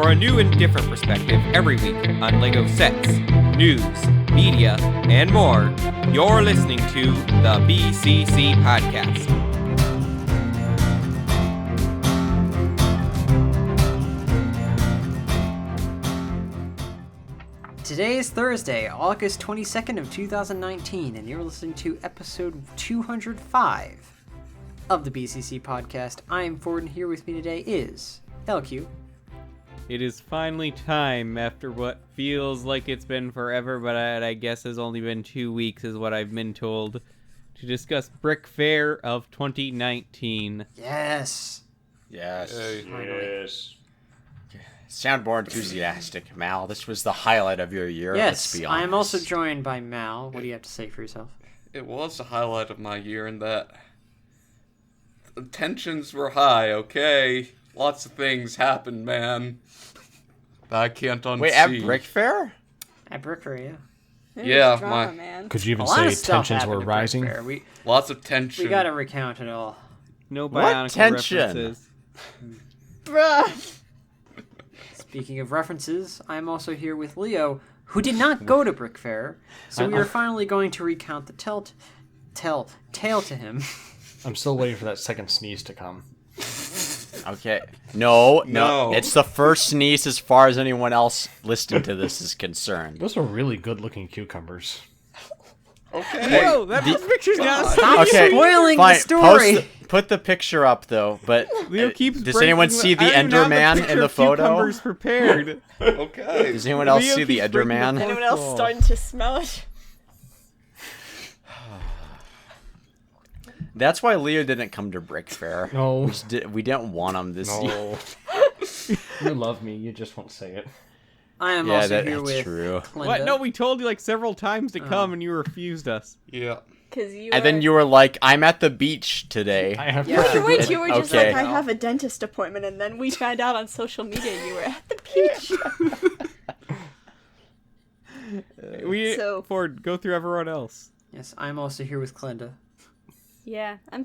for a new and different perspective every week on LEGO sets, news, media, and more. You're listening to the BCC Podcast. Today is Thursday, August 22nd of 2019, and you're listening to episode 205 of the BCC Podcast. I am Ford, and here with me today is LQ. It is finally time, after what feels like it's been forever, but I guess has only been 2 weeks is what I've been told, to discuss Brickfair of 2019. Yes. Yes. Yes. Sound more enthusiastic, Mal. This was the highlight of your year. Yes, let's be honest. I am also joined by Mal. What do you have to say for yourself? It was the highlight of my year in that the tensions were high, okay? Lots of things happened, man. That I can't unsee. Wait, at Brickfair? At Brickfair, yeah. Yeah, drama, man. Could you even A lot say of stuff tensions were happened at rising? Brickfair. Lots of tension. We gotta recount it all. No What Bionicle tension? references. Bruh. Speaking of references, I'm also here with Leo, who did not go to Brickfair, so we are finally going to recount the tale to him. I'm still waiting for that second sneeze to come. Okay. No. No. It's the first sneeze as far as anyone else listening to this is concerned. Those are really good-looking cucumbers. Okay. Whoa, that picture's not Stop spoiling the fine. story! Put the picture up, though. But Leo keeps does anyone breaking see the I don't even have Enderman picture in the of photo? cucumbers prepared. Okay. Does anyone else Leo see the keeps breaking the Enderman? fourth Anyone else wall. starting to smell it? That's why Leo didn't come to Brickfair. No. We didn't want him this year. No. You love me, you just won't say it. I am Yeah, also here that's with true. Linda. What? No, we told you like several times to come and you refused us. Yeah. Because you And then you were like, I'm at the beach today. I have Yeah. Wait, you were just Okay. like, I have a dentist appointment, and then we found out on social media you were at the beach. So- Ford, go through everyone else. Yes, I'm also here with Clinda. Yeah, I'm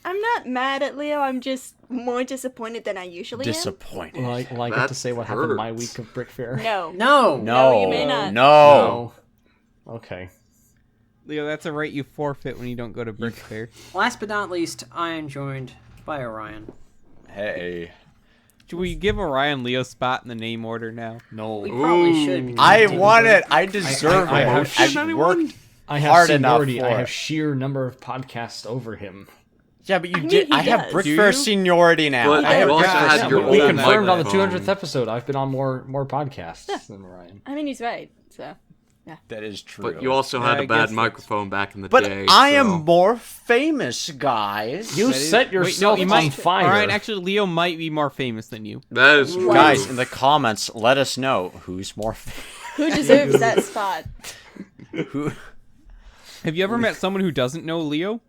not mad at Leo, I'm just more disappointed than I usually Disappointed. Will I get That to say what happened my hurts. week of Brickfair? am. No. No! No, you may not. No. Okay. Leo, that's a right you forfeit when you don't go to Brickfair. Last but not least, I am joined by Orion. Hey. Should we give Orion Leo's spot in the name order now? No. We probably should. because I we didn't want go- it. I deserve I it. have I've worked. I have Hard enough seniority. for I it. have sheer number of podcasts over him. Yeah, but you mean, did. he I have does. Brickfair Do you? seniority now. But I have you also Brickfair had your We own confirmed on the microphone. 200th episode I've been on more podcasts than Ryan. I mean, he's right, so. That is true. But you also Yeah, had I a bad guess microphone back in the But day. I so. am more famous, guys. You set yourself you on might, fire. Orion, actually, Leo might be more famous than you. That is true. Guys, in the comments, let us know who's more famous. Who deserves that spot? Who? Have you ever met someone who doesn't know Leo?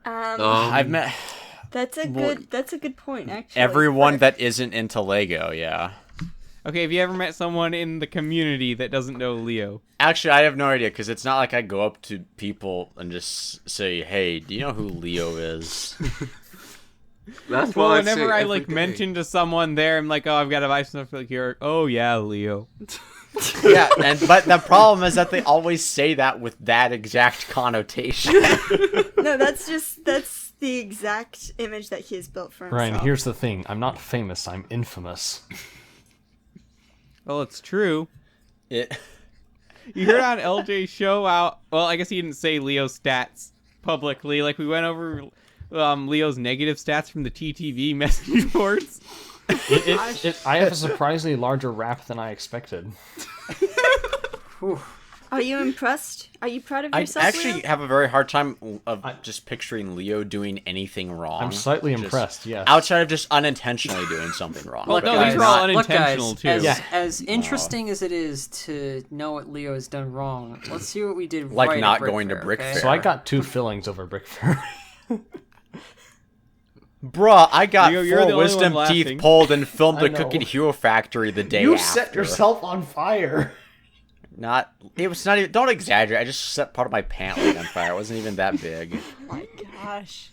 I've met That's a good point, actually. everyone But- that isn't into Lego. Yeah. Okay, have you ever met someone in the community that doesn't know Leo? Actually, I have no idea because it's not like I go up to people and just say, "Hey, do you know who Leo is?" That's Well, why whenever I I say like every day. mention to someone there, I'm like, oh, I've got to buy stuff for here. Oh yeah, Leo. Yeah, but the problem is that they always say that with that exact connotation. No, that's the exact image that he has built for himself. Ryan, here's the thing. I'm not famous. I'm infamous. Well, it's true. It. You heard on LJ's show out. Well, I guess he didn't say Leo's stats publicly. Like we went over Leo's negative stats from the TTV message boards. I have a surprisingly larger rap than I expected. Are you impressed? Are you proud of I yourself, actually Leo? have a very hard time of just picturing Leo doing anything wrong. I'm slightly Just impressed, yes. Outside of just unintentionally doing something wrong. Look, no, guys, these are all look, unintentional, guys, too. As, Yeah. as interesting as it is to know what Leo has done wrong, let's see what we did Like right not at going to okay? Brickfair. So I got 2 fillings over Brickfair. Bruh, I got Leo, you're the 4 only wisdom one teeth laughing. pulled and filmed I the know. Cookie Hero Factory the day You after. set yourself on fire. It was not even. Don't exaggerate. I just set part of my pant leg on fire. It wasn't even that big. Oh my gosh.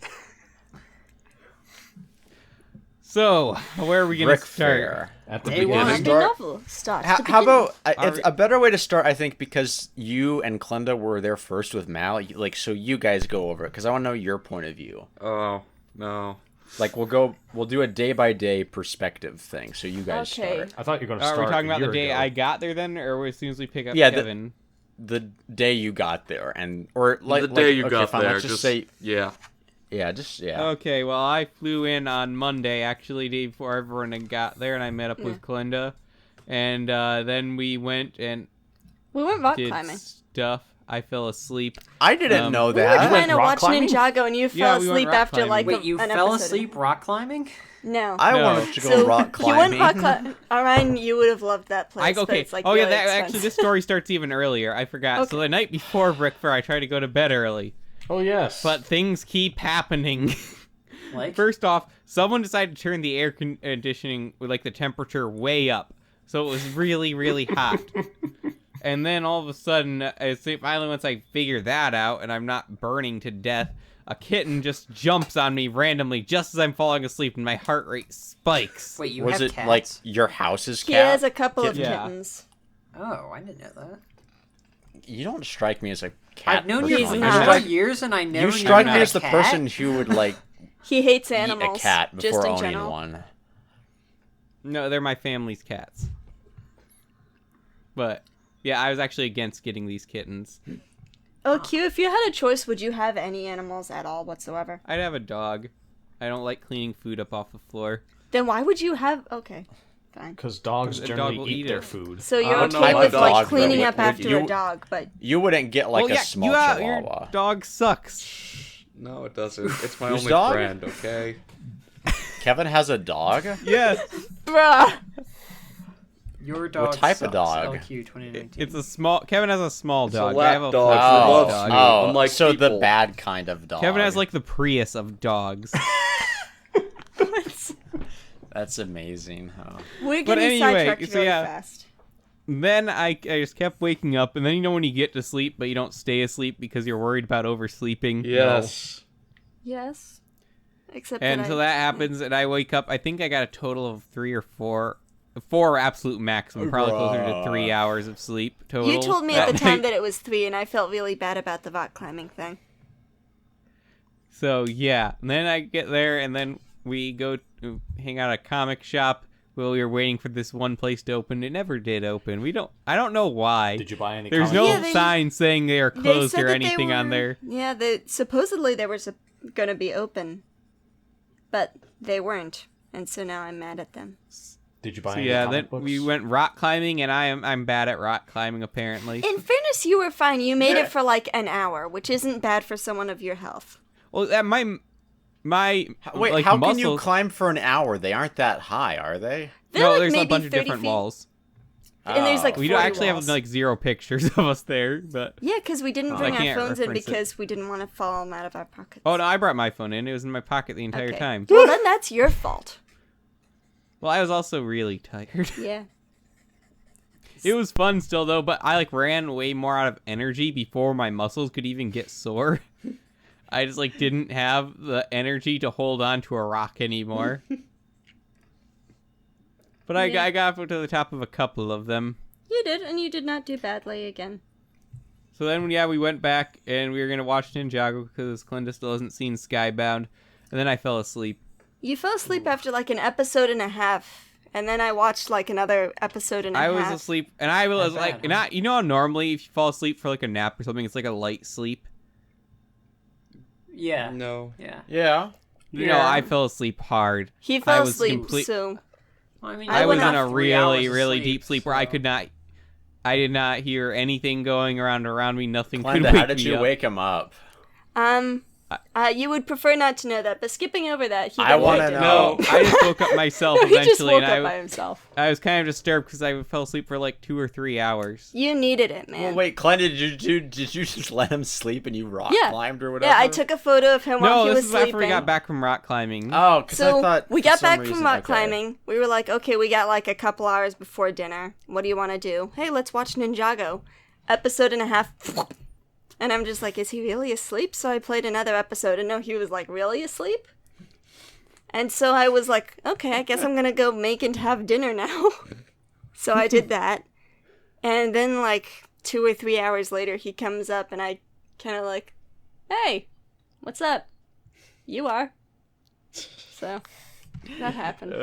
So, where are we gonna start? Brickfair. At the Day beginning. one. The Start- novel starts. How, to how begin. about it's a better way to start? I think because you and Clinda were there first with Mal. Like, so you guys go over it because I want to know your point of view. Oh, no. Like, we'll do a day by day perspective thing. So you guys Okay. start. I thought you were going to Are start. we talking a about the year day ago. I got there then, or as soon as we pick up Yeah, Kevin? The day you got there, or like The day you okay, got fine, there, let's just say yeah. yeah. Okay, well, I flew in on Monday, actually, day before everyone had got there, and I met up with Clinda. And then we went and We went rock did climbing. stuff. I fell asleep. I didn't know We were that. trying to rock watch climbing? Ninjago, and you Yeah, fell we went asleep rock after climbing. like Wait, you an fell episode. asleep rock climbing? No. I No. wanted to go rock You went climbing. rock climbing. Orion, you would have loved that place. But Okay. it's, like, Oh yeah, really that actually expensive. this story starts even earlier. I forgot. So Okay. the night before Brickfair, I tried to go to bed early, Oh, yes. but things keep happening. Like, First off, someone decided to turn the air conditioning with like the temperature way up, so it was really, really hot. And then all of a sudden, finally once I figure that out and I'm not burning to death, a kitten just jumps on me randomly just as I'm falling asleep, and my heart rate spikes. wait, you Was have it cats? like your house's He cat? has a couple of Yeah. kittens. Oh, I didn't know that. You don't strike me as a cat. I've known person. you for He's You not. 4 strike- years, and I never You knew strike you me had as a the cat. person who would like He hates eat animals. a cat just before in owning general. one. No, they're my family's cats. But yeah, I was actually against getting these kittens. Oh, Q, if you had a choice, would you have any animals at all whatsoever? I'd have a dog. I don't like cleaning food up off the floor. Then why would you have... Okay, fine. Because dogs A dog generally will eat eat their it. food. So you're don't know okay my with, dog, like, cleaning though. up after You- a dog, but... You wouldn't get like Well, a small your chihuahua. dog sucks. No, it doesn't. It's my Whose only dog? friend, okay? Kevin has a dog. Yes. Bruh! Your dog type of sucks, dog? LQ 2019. It's a small. Kevin has a small It's a dog. lap I have a dog full who loves dog. me. Oh, unlike so the people. bad kind of dog. Kevin has like the Prius of dogs. That's amazing. Huh? We're But getting anyway, sidetracked so really yeah. fast. Then I just kept waking up, and then you know when you get to sleep, but you don't stay asleep because you're worried about oversleeping. Yes. Yes. Except And that so that happens, and I wake up. I think I got a total of 3 or 4. 4 absolute maximum, probably closer to 3 hours of sleep total. You told me at the that time night. that it was 3, and I felt really bad about the rock climbing thing. So yeah, and then I get there, and then we go to hang out at a comic shop while we were waiting for this one place to open. It never did open. I don't know why. Did you buy any There's comic no Yeah, they- sign saying they are They closed said or that they anything on were- there. Yeah, supposedly they were going to be open, but they weren't, and so now I'm mad at them. Did you buy So any yeah, comic then books? we went rock climbing, and I'm bad at rock climbing apparently. In fairness, you were fine. You made it for like an hour, which isn't bad for someone of your health. Well, my Wait, like, how muscles, can you climb for an hour? They aren't that high, are they? They're No, like there's a maybe bunch of 30 different feet. walls. And there's like Oh. We 40 actually walls. have like 0 pictures of us there, but Yeah, because we didn't I bring our can't phones in reference it. because we didn't want to fall them out of our pockets. oh no, I brought my phone in. It was in my pocket the entire Okay. time. Well, then that's your fault. Well, I was also really tired. Yeah. It was fun still though, but I like ran way more out of energy before my muscles could even get sore. I just like didn't have the energy to hold on to a rock anymore. But I Yeah. got up to the top of a couple of them. You did, and you did not do badly again. So then, yeah, we went back and we were gonna watch Ninjago because Clinda still hasn't seen Skybound, and then I fell asleep. You fell asleep after like an episode and a half, and then I watched like another episode and a I half. was asleep, and I was Not like, bad, not you know how normally if you fall asleep for like a nap or something, it's like a light sleep. Yeah. No. Yeah. Yeah. You know, I fell asleep hard. He I fell was asleep, complete- so Well, I mean, I I was went in off a 3 hours really, of really sleep, deep sleep where I so- could not. I did not hear anything going around me. Nothing Glenda, could wake how did me you up. wake him up? you would prefer not to know that, but skipping over that, he I got wanna waked up. know. No, I just woke up myself No, he just eventually, woke and up by himself. I was kind of disturbed because I fell asleep for like 2 or 3 hours. You needed it, man. Well, wait, Glenda, did you just let him sleep and you rock Yeah. climbed or whatever? Yeah, I took a photo of him while No, he this was is sleeping. after we got back from rock climbing. Oh, because So I thought we for got some back reason- from rock okay. climbing. We were like, okay, we got like a couple hours before dinner. What do you want to do? Hey, let's watch Ninjago. Episode and a half. And I'm just like, is he really asleep? So I played another episode, and no, he was like really asleep. And so I was like, okay, I guess I'm gonna go make and have dinner now. So I did that. And then, like, 2 or 3 hours later, he comes up and I kind of like, hey, what's up? You are. So, that happened.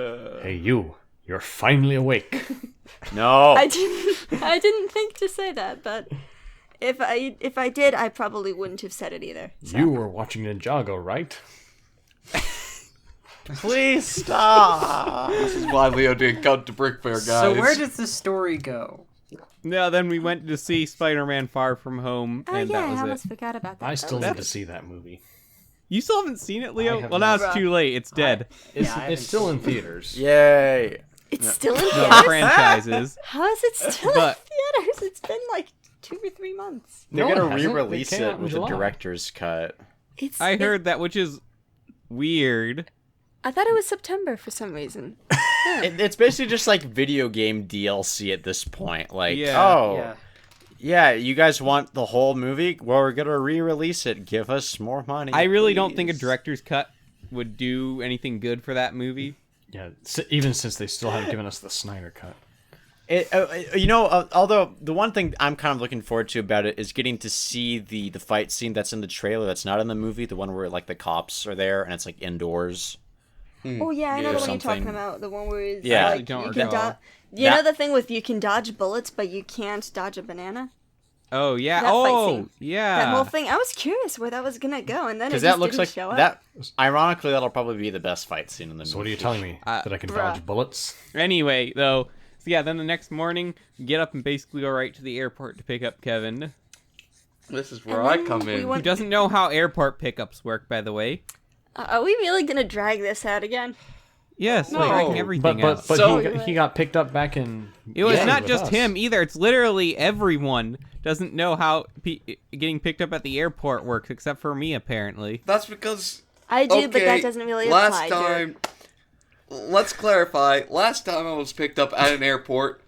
Hey, you're finally awake. No. I didn't think to say that, but if I did, I probably wouldn't have said it either. So. You were watching Ninjago, right? Please stop. This is why Leo didn't come to Brickfair, guys. So where does the story go? No, then we went to see Spider-Man Far From Home, Oh and yeah, that I was almost it. forgot about that. I still That need was- to see that movie. You still haven't seen it, I Leo? have Well, now not. it's too late. It's dead. It's, Yeah, I haven't it's still seen in theaters. Yay. It's still in The theaters? franchises. How is it still But- in theaters? It's been like 2 or 3 months. They're No, it gonna hasn't. re-release It came out it in with a July. director's cut. I heard that, which is weird. I thought it was September for some reason. It's basically just like video game DLC at this point. Like, Yeah. oh, yeah, you guys want the whole movie? Well, we're gonna re-release it. Give us more money. I really don't think a please. director's cut would do anything good for that movie. Yeah, even since they still haven't given us the Snyder cut. Although the one thing I'm kind of looking forward to about it is getting to see the fight scene that's in the trailer that's not in the movie, the one where like the cops are there and it's like indoors. Oh yeah, I know or the one you're talking something. about. The one where it's Yeah. I like don't you can recall. You That- know the thing with you can dodge bullets, but you can't dodge a banana. Oh, yeah. That fight Oh, scene. yeah. That whole thing. I was curious where that was gonna go, and then it Because just that looks didn't like show up. that. Ironically, that'll probably be the best fight scene in the movie. So what are you telling me? That I can Bruh. dodge bullets? Anyway, though, so yeah, then the next morning, get up and basically go right to the airport to pick up Kevin, This is where And I then come we in. who went- doesn't know how airport pickups work, by the way. Are we really gonna drag this out again? Yes, No. like breaking everything But out. but So- he got picked up back in. It was May not with just us. him either. It's literally everyone doesn't know how getting picked up at the airport works, except for me, apparently. That's because I do, but that Okay, doesn't really last apply. Jared. time, let's clarify. Last time I was picked up at an airport,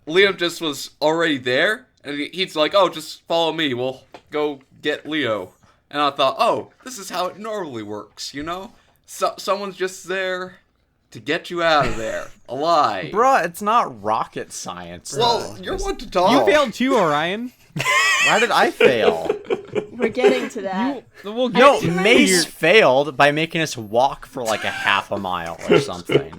Liam just was already there, and he's like, "Oh, just follow me. We'll go get Leo." And I thought, "Oh, this is how it normally works, you know? Someone's just there to get you out of there alive." Bruh, it's not rocket science. Well, though. you're one to talk. You failed too, Orion. Why did I fail? We're getting to that. We'll get No, to Mace your- failed by making us walk for like a half a mile or something.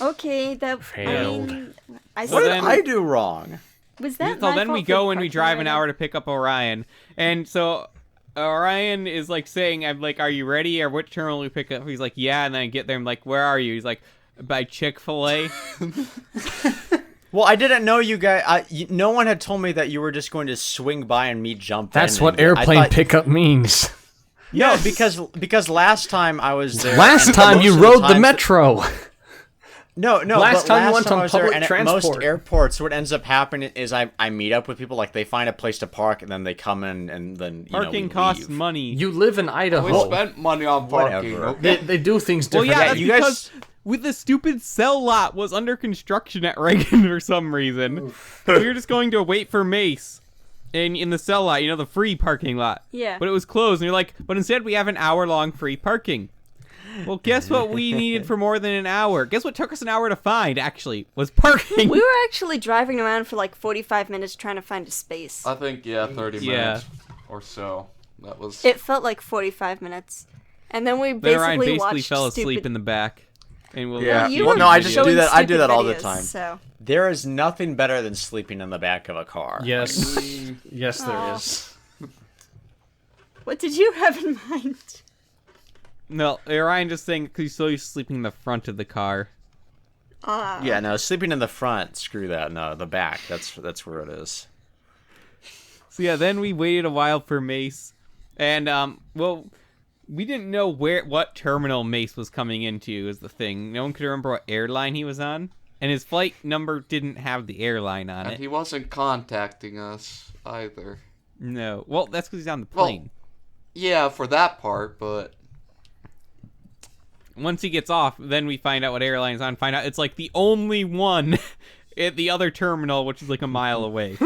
Okay, that Failed. I mean, I So What said, did then- I do wrong? was that So my then we fault go for and we parking drive an right hour to pick up Orion. And so Orion is like saying, I'm like, are you ready? Or what terminal we pick up? He's like, yeah. And then I get there. I'm like, where are you? He's like, by Chick-fil-A. Well, I didn't know you guys. No one had told me that you were just going to swing by and me jump. That's in what and- I airplane thought- pickup means. No, because last time I was there. Last and time most you of rode the times- metro. No. Last but time you went I on was there, public and at transport. most airports, what ends up happening is I meet up with people. Like they find a place to park, and then they come in, and then Parking we costs leave. money. You live in We Idaho. spent money on parking. Whatever. Okay? They do things Well, different. yeah, Yeah, that's you guys- because with the stupid cell lot was under construction at Reagan for some reason. We were just going to wait for Mace in the cell lot, the free parking lot. Yeah. But it was closed, and you're like, but instead we have an hour-long free parking. Well, guess what we needed for more than an hour? Guess what took us an hour to find, actually, was parking. We were actually driving around for like 45 minutes trying to find a space. I think 30 Yeah. minutes or so. That was. It felt like 45 minutes. And then we Then Ryan basically basically watched fell asleep stupid... in the back. And we'll Yeah. You Well, were no, I just do showing that- I do stupid that all the videos, time. So. There is nothing better than sleeping in the back of a car. Yes. Yes, there Aw. is. What did you have in mind? No, Ryan just saying because he's so used to sleeping in the front of the car. Yeah, no, sleeping in the front, screw that. No, the back, that's where it is. So yeah, then we waited a while for Mace, and we didn't know what terminal Mace was coming into is the thing. No one could remember what airline he was on, and his flight number didn't have the airline on And it. he wasn't contacting us either. No, well that's because he's on the Well- plane. Yeah, for that part, but Once he gets off, then we find out what airline he's on. Find out it's like the only one at the other terminal, which is like a mile away.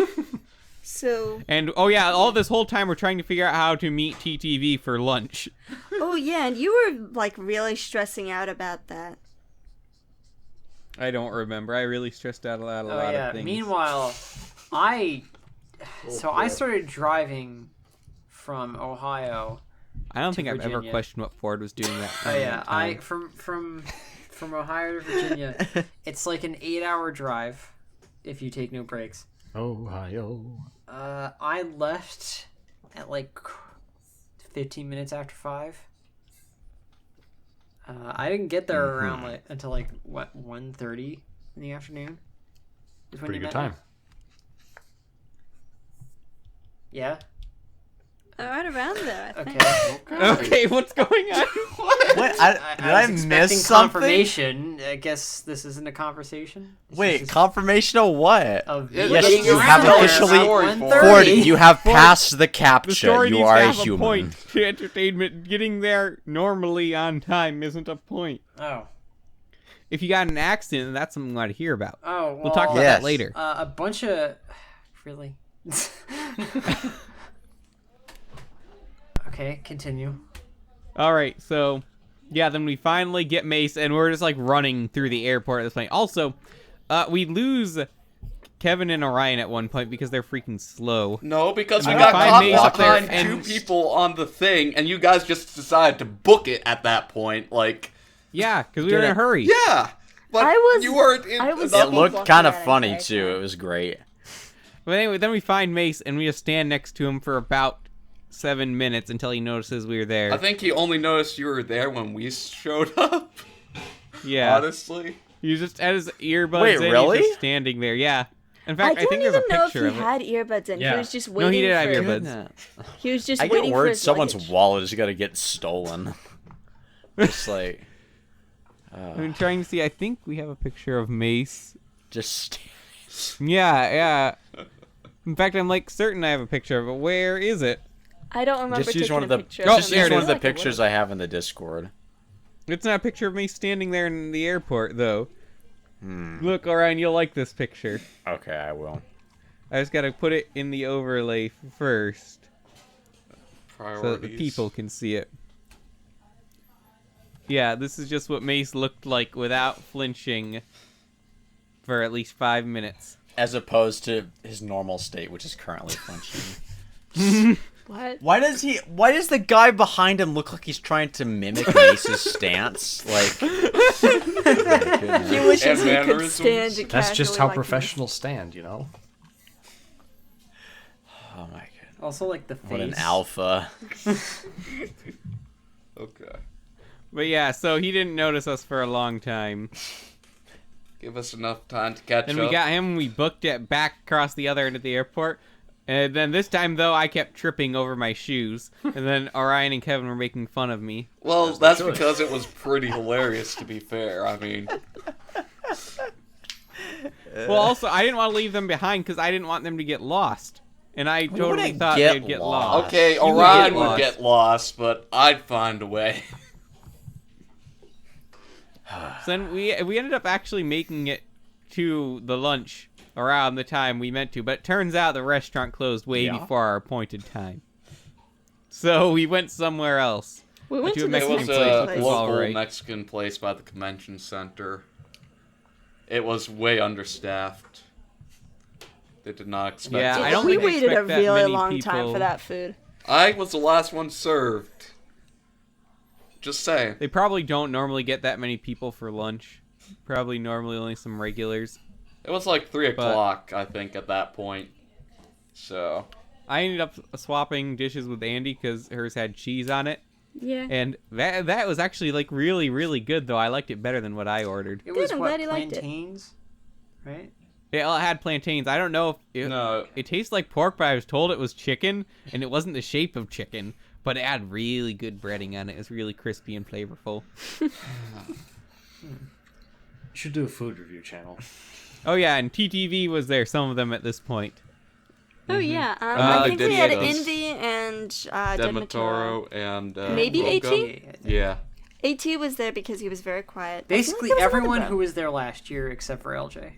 So. And oh yeah, all this whole time we're trying to figure out how to meet TTV for lunch. Oh yeah, and you were like really stressing out about that. I don't remember. I really stressed out about a lot of things. Meanwhile, I started driving from Ohio. I don't think I've ever Virginia. questioned what Ford was doing that. Oh yeah, time. from Ohio to Virginia, it's like an 8-hour drive if you take no breaks. Ohio. I left at like 15 minutes after 5. I didn't get there around until like 1:30 in the afternoon. Is when Pretty you good met me. time. Yeah. Right around there, I think. Okay. Okay, what's going on? What? Did I was miss expecting something? confirmation. I guess this isn't a conversation. This is Wait, just confirmation of what? of Yes, getting you around have there officially- about Ford, 1:30. you have passed the The captcha. story You needs are to a have a human. point to entertainment. Getting there normally on time isn't a point. Oh. If you got in an accident, that's something we want to hear about. Oh, well, We'll talk about Yes. that later. a bunch of... Really? Okay, continue. All right, so yeah, then we finally get Mace, and we're just like running through the airport at this point. Also, we lose Kevin and Orion at one point because they're freaking slow. No, because we I got find caught Maze up there behind and- 2 people on the thing, and you guys just decided to book it at that point. Like, Yeah, because we were in a Get it. hurry. yeah, but I was- you weren't in. I was- It Double looked walking kind of that funny entire too. time. It was great. But anyway, then we find Mace, and we just stand next to him for about 7 minutes until he notices we were there. I think he only noticed you were there when we showed up. Yeah, Honestly. he just had his earbuds Wait, in. He's really? just standing there. Yeah. In I fact, I, don't think there's even a know if picture he of it. had earbuds in. Yeah. He was just No, waiting he did have for. earbuds. He was just I get waiting for word his someone's luggage. wallet is gonna get stolen. Just like, I'm trying to see. I think we have a picture of Mace. just Yeah. In fact, I'm like certain I have a picture of it. Where is it? I don't remember just use taking one of the a picture. Oh, just there use it one is. of the Like I pictures I have in the Discord. It's not a picture of me standing there in the airport, though. Hmm. Look, Orion, you'll like this picture. Okay, I will. I just gotta put it in the overlay first, Priorities. so that the people can see it. Yeah, this is just what Mace looked like without flinching for at least 5 minutes. As opposed to his normal state, which is currently flinching. What? Why does the guy behind him look like he's trying to mimic Mace's stance? Like, He wishes And he could mannerisms. stand to That's just casually how like professionals stand, you know? oh my god, Also, like, the face. what an alpha! Okay. But yeah, so he didn't notice us for a long time. Give us enough time to catch Then up. we got him, we booked it back across the other end of the airport. And then this time, though, I kept tripping over my shoes. And then Orion and Kevin were making fun of me. Well, that's because it was pretty hilarious, to be fair. I mean, Well, also, I didn't want to leave them behind because I didn't want them to get lost. And I totally wouldn't thought get they'd get lost. lost. okay, You would Orion get would lost. get lost, but I'd find a way. So then we ended up actually making it to the lunch around the time we meant to, but it turns out the restaurant closed way Yeah? before our appointed time. So we went somewhere else. We went to to a this It Mexican was Mexican a place. place. local Alright. Mexican place by the convention center. It was way understaffed. They did not expect. Yeah, us. I don't we think they waited a expect that really many long time people. for that food. I was the last one served. Just saying. They probably don't normally get that many people for lunch. Probably normally only some regulars. It was like 3 But- o'clock, I think, at that point. So, I ended up swapping dishes with Andy because hers had cheese on it. Yeah. And that was actually like really, really good, though. I liked it better than what I ordered. It was I'm what, glad he liked it. plantains? Right? It had plantains. I don't know if it, no. it tastes like pork, but I was told it was chicken, and it wasn't the shape of chicken. But it had really good breading on it. It was really crispy and flavorful. You should do a food review channel. Oh yeah, and TTV was there. Some of them at this point. Oh yeah. I think we had Denitos. Indy and Demetoro and Maybe Mocha. AT? Yeah. AT was there because he was very quiet. I feel like Basically, there was everyone another who was there last year except for LJ.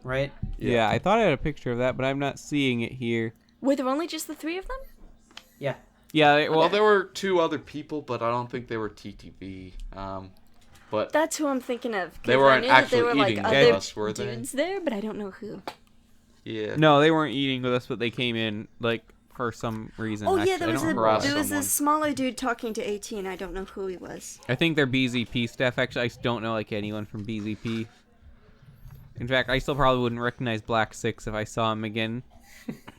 right? Yeah, I thought I had a picture of that, but I'm not seeing it here. Were there only just the three of them? Yeah. Yeah, Well, there were 2 other people, but I don't think they were TTV. But That's who I'm thinking of. 'Cause they weren't I knew that actually there were, like, eating other with us, were they? dudes there, but I don't know who. Yeah. no, they weren't eating with us, but they came in like for some reason. Oh yeah, Actually, there I was don't a remember. there was someone. a smaller dude talking to 18. I don't know who he was. I think they're BZP staff. Actually, I don't know like anyone from BZP. In fact, I still probably wouldn't recognize Black Six if I saw him again.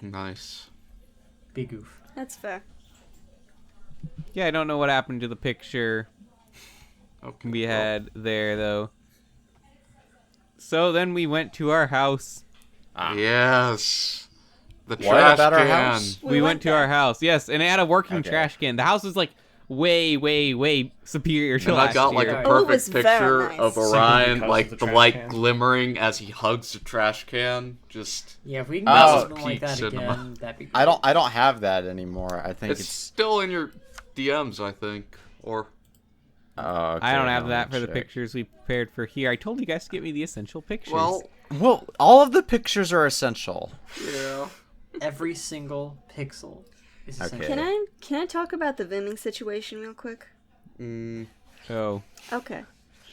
Nice. Big goof. That's fair. Yeah, I don't know what happened to the picture Okay. we had there though. So then we went to our house. Yes. The What trash about our can. house? We went to there. our house. Yes, and it had a working Okay. trash can. The house was like way superior to And last I got like year. a Oh, it was perfect very picture nice. of Simply Orion, because like of the the trash light can. glimmering as he hugs the trash can. Just Yeah, if we can Oh, get something like peak that cinema. again, that'd be great. I don't have that anymore. I think it's it's. still in your DMs, I think. Or Oh, okay, I don't have let that me for the check. pictures we prepared for here. I told you guys to get me the essential pictures. Well, all of the pictures are essential. yeah. Every single pixel is Okay. essential. Can I talk about the Vimming situation real quick? Oh. Okay.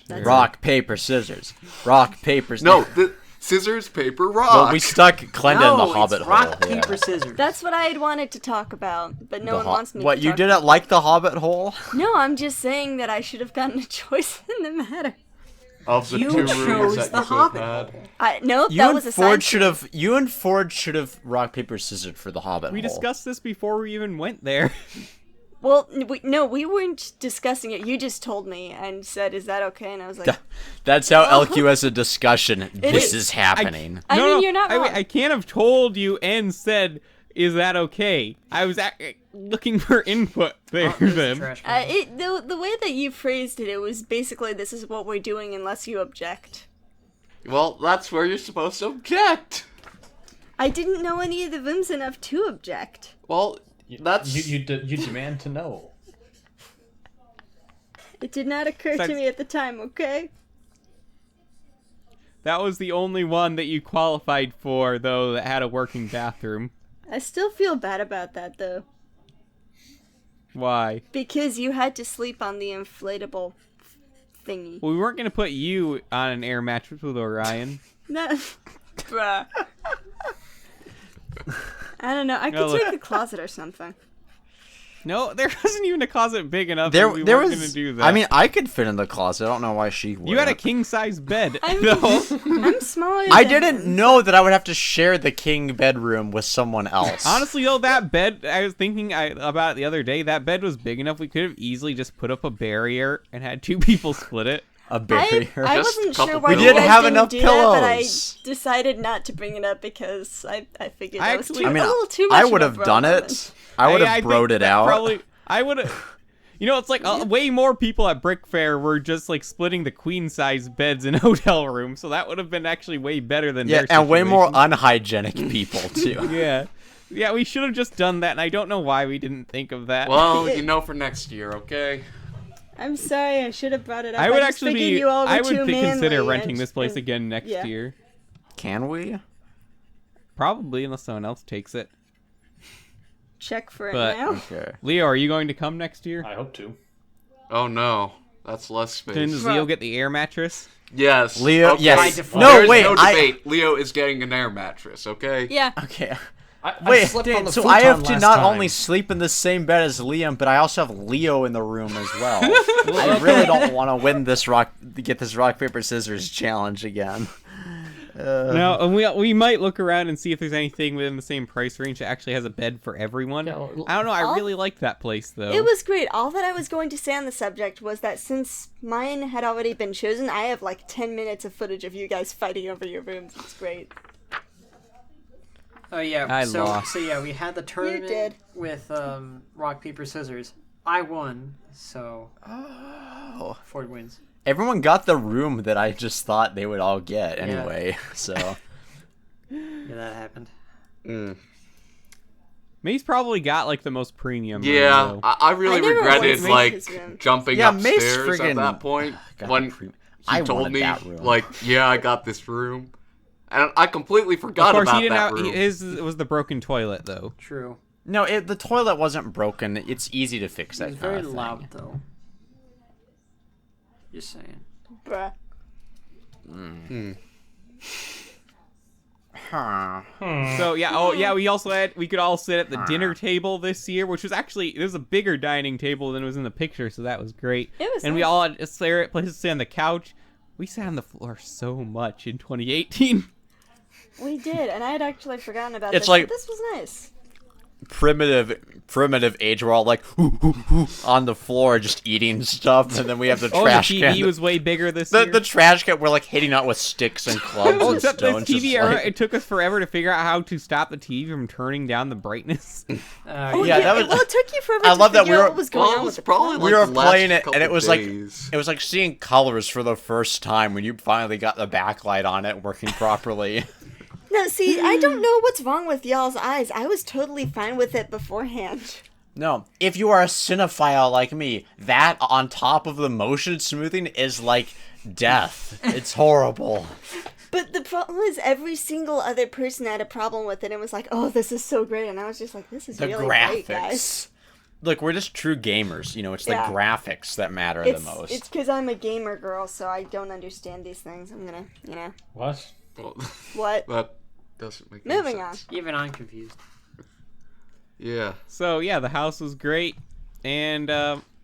That's Rock, paper, scissors. Rock, paper. No, the scissors, paper, rock. Well, we stuck Glenda in the No, Hobbit it's rock, hole. paper, yeah. scissors. That's what I had wanted to talk about, but no The one ho- wants me What, to you talk didn't like the Hobbit hole? No, I'm just saying that I should have gotten a choice in the matter. Of the You 2 chose rooms that the you could have Hobbit had. hole. Nope, You that and was a Ford side should have. You and Ford should have rock, paper, scissors for the Hobbit We hole. discussed this before we even went there. Well, we weren't discussing it. You just told me and said, "Is that okay?" And I was like, That's how LQ has a discussion. This is is. happening. I mean, you're not wrong. I can't have told you and said, "Is that okay?" I was looking for input there. There's the Then trash can. the way that you phrased it, it was basically, "This is what we're doing unless you object." Well, that's where you're supposed to object. I didn't know any of the Vims enough to object. Well, that's You demand to know. It did not occur to That's- me at the time. Okay. that was the only one that you qualified for, though, that had a working bathroom. I still feel bad about that though, Why? because you had to sleep on the inflatable thingy. Well, we weren't gonna put you on an air mattress with Orion. No, bruh. I don't know. I No, could look. take the closet or something. No, there wasn't even a closet big enough. There, that we there weren't was. gonna do that. I mean, I could fit in the closet. I don't know why she would. you had a king size bed. I'm, though. I'm smaller. I than didn't him. know that I would have to share the king bedroom with someone else. Honestly, though, that bed, I was thinking about it the other day. That bed was big enough. We could have easily just put up a barrier and had 2 people split it. a barrier. I Just wasn't a couple sure why We you didn't guys have didn't enough do that, but I pillows. decided not to bring it up because I figured I that was actually- too, I mean, a little too much. I of would a have done problem. it. I would have think broed it that out. Probably, I would have. You know, it's like way more people at Brickfair were just like splitting the queen size beds in hotel rooms, so that would have been actually way better than Yeah, their and way more situation. unhygienic people too. Yeah, we should have just done that, and I don't know why we didn't think of that. well, you know, for next year, okay? I'm sorry, I should have brought it up. I would just actually figured be. you all were I would too consider manly renting and- this place and- again next yeah. year. Can we? Probably, unless someone else takes it. Check for it But- now. Okay. Leo, are you going to come next year? I hope to. Oh no, that's less space. Does Leo get the air mattress? Yes. Leo- Okay. yes. By default. No, There's wait, no I- debate. Leo is getting an air mattress, okay? Yeah. Okay. I Wait, slept on the so I have futon to last not time. only sleep in the same bed as Liam, but I also have Leo in the room as well. I really don't want to win this get this rock paper scissors challenge again. No, and we might look around and see if there's anything within the same price range that actually has a bed for everyone. Yeah, well, I don't know. I I'll- really liked that place though. It was great. All that I was going to say on the subject was that since mine had already been chosen, I have like 10 minutes of footage of you guys fighting over your rooms. It's great. Oh yeah, I so lost. so yeah, we had the tournament did. with rock paper scissors. I won, so Oh. Ford wins. Everyone got the room that I just thought they would all get anyway. So Yeah, that happened. Mace probably got like the most premium. room, Yeah, though. I really I never regretted wanted like his room. jumping Yeah, Mace upstairs friggin' at that point got when the he I told wanted me that room. like, yeah, I got this room. And I completely Of forgot course, about he didn't that have room. his was the broken toilet though. True. No, the toilet wasn't broken. It's easy to fix It that was kind very of thing. loud, though. Just saying. Bruh. Huh. So yeah, we could all sit at the dinner table this year, which was actually it was a bigger dining table than was in the picture, so that was great. It was and we nice. all had places to sit on the couch. We sat on the floor so much in 2018. We did, and I had actually forgotten about It's this. like- But this was nice. Primitive age. We're all like on the floor just eating stuff, and then we have the Oh, the trash TV can. was way bigger this year. The trash can. We're like hitting out with sticks and clubs Oh, and except this stones. TV just era, like- it took us forever to figure out how to stop the TV from turning down the brightness. Oh, Yeah, that was- well, it took you forever I to love that figure we out were- what was going Well, on it with was the probably problem. we like were the last playing it, and couple it was days. like seeing colors for the first time when you finally got the backlight on it working properly. No, see, I don't know what's wrong with y'all's eyes. I was totally fine with it beforehand. No, if you are a cinephile like me, that on top of the motion smoothing is like death. It's horrible. But the problem is every single other person had a problem with it and was like, oh, this is so great. And I was just like, this is The really great, guys. graphics. Look, we're just true gamers. You know, it's the Yeah. graphics that matter It's the most. it's because I'm a gamer girl, so I don't understand these things. I'm gonna, What? Well, what? that doesn't make any Moving on. sense. Even I'm confused. Yeah. So yeah, the house was great, and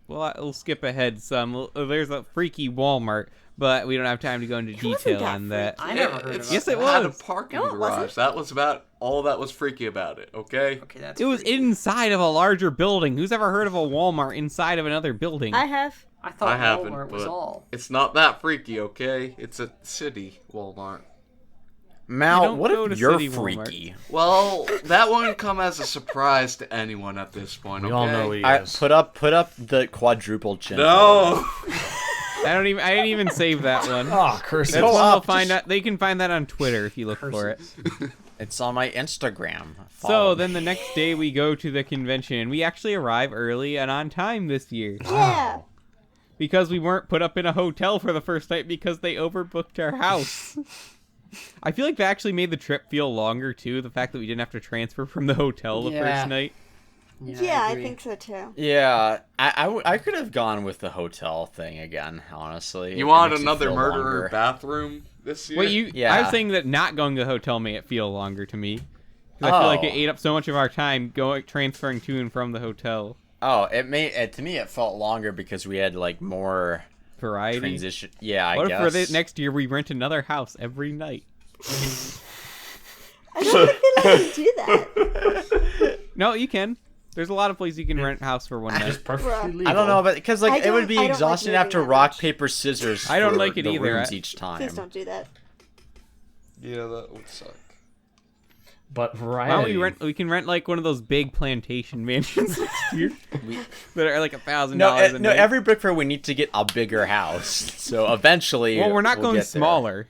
we'll skip ahead some. There's a freaky Walmart, but we don't have time to go into wasn't detail that on that. I never heard of it. Yes, it had a was. parking No, it garage. wasn't. That was about all that was freaky about it. Okay. Okay, that's It was freaky. inside of a larger building. Who's ever heard of a Walmart inside of another building? I have. I thought I haven't, Walmart was but- all. It's not that freaky. Okay. It's a city Walmart. You Mal, don't what go if to you're City Walmart. freaky? Well, that wouldn't come as a surprise to anyone at this point. We Okay. all know he I is. put up the quadruple chin. No. I didn't even save that one. Ah, curse That's it. Go one up, they'll find just- out. They can find that on Twitter if you look for it. It's on my Instagram. So Follow then the next day we go to the convention, and we actually arrive early and on time this year. Yeah. Because we weren't put up in a hotel for the first night because they overbooked our house. I feel like that actually made the trip feel longer too, the fact that we didn't have to transfer from the hotel the Yeah. first night. Yeah, I agree. think so too. Yeah, I could have gone with the hotel thing again, honestly. You It want makes it another feel murderer longer. bathroom this year? Wait, Yeah. I was saying that not going to the hotel made it feel longer to me. 'Cause I feel like it Oh. ate up so much of our time transferring to and from the hotel. Oh, to me it felt longer because we had like more Variety. transition. Yeah, I What guess. if for the next year we rent another house every night? I don't think that I can do that. No, you can. There's a lot of places you can rent a house for one night. It's perfectly legal. I don't know, but because like I it would don't- be I don't like exhausting to have to moving that rock much. paper scissors. I don't for like it the either. rooms I- each time. Please don't do that. Yeah, that would suck. But Why don't variety. we can rent like one of those big plantation mansions next year that are like $1,000 No, a no. night. Every Brickfair we need to get a bigger house. So eventually, Well, we're not we'll going get there. smaller.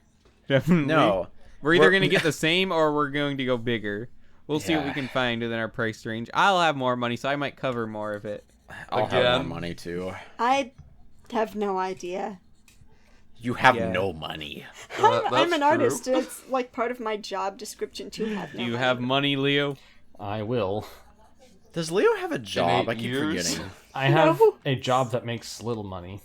Definitely. No, We're either We're- going to get the same or we're going to go bigger. We'll see what we Yeah. can find within our price range. I'll have more money, so I might cover more of it. I'll have Again. more money too. I have no idea. You have Yeah. no money. I'm That's an true. artist, and it's like part of my job description to have no Do you money. have money, Leo? I will. Does Leo have a job? 8 I keep years? forgetting. I have No. a job that makes little money.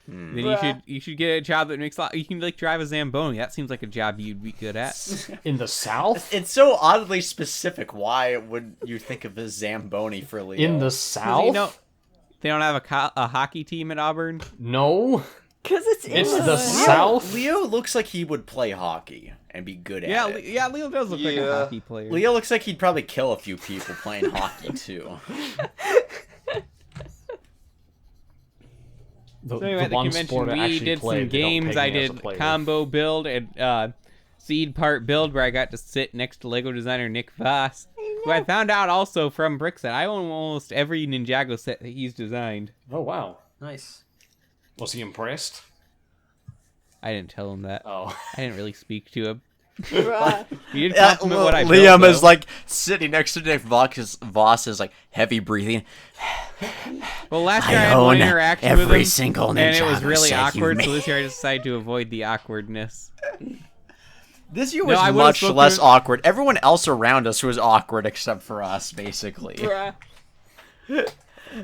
Then Bruh. you should get a job that makes a lot. You can like drive a Zamboni. That seems like a job you'd be good at. In the South? It's so oddly specific. Why would you think of a Zamboni for Leo? In the You South? know, they don't have a hockey team at Auburn. No. Because it's in It's the the South? Leo looks like he would play hockey and be good at Yeah, it. yeah. Leo does look like a Yeah. hockey player. Leo looks like he'd probably kill a few people playing hockey too. The, So anyway, at the one convention, sport I we actually did play, some they don't games. pay I me as a did player. combo build and seed part build, where I got to sit next to Lego designer Nick Voss, who I found out also from Brickset. I own almost every Ninjago set that he's designed. Oh, wow. Nice. Was he impressed? I didn't tell him that. Oh. I didn't really speak to him. Bruh. You did compliment what I built, Liam is though. like sitting next to Nick Voss is like heavy breathing. Well, last I year I had one own interaction with every him, single and ninja it was really that you awkward. So made. this year I decided to avoid the awkwardness. This year No, was I would've much spoken less to- awkward. Everyone else around us was awkward except for us, basically. Bruh.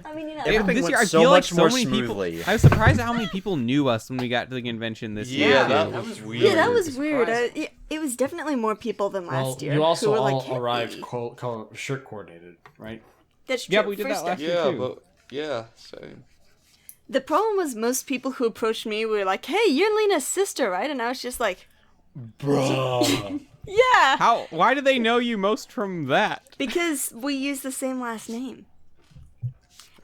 I mean, you know. Everything this went year I so feel like much so more many smoothly. people. I was surprised at how many people knew us when we got to the convention this year. Yeah, too. that was weird. Yeah, that was weird. Surprising. It was definitely more people than Well, last year. you also who were all like, hey. arrived shirt coordinated, right? That's true. Yeah, we did First that last day. year. Yeah, too. but yeah, same. The problem was most people who approached me were like, "Hey, you're Lena's sister, right?" And I was just like, Bruh. "Yeah," How? Why do they know you most from that? because we use the same last name.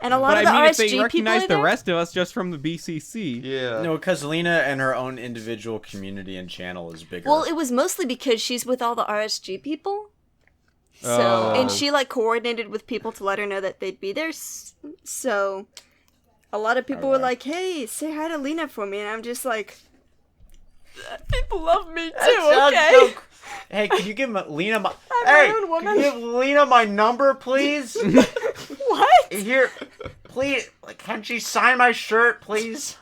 And a lot But of the I mean, if RSG they people recognize are the there. rest of us just from the BCC. Yeah. No, because Lena and her own individual community and channel is bigger. Well, it was mostly because she's with all the RSG people. So, Oh. and she like coordinated with people to let her know that they'd be there. So, a lot of people were like, "Hey, say hi to Lena for me," and I'm just like, "People love me too, okay?" Hey, can you give Lena my? I'm my Hey, own can woman. you give Lena my number, please? What? Here, please. Like, can't she sign my shirt, please?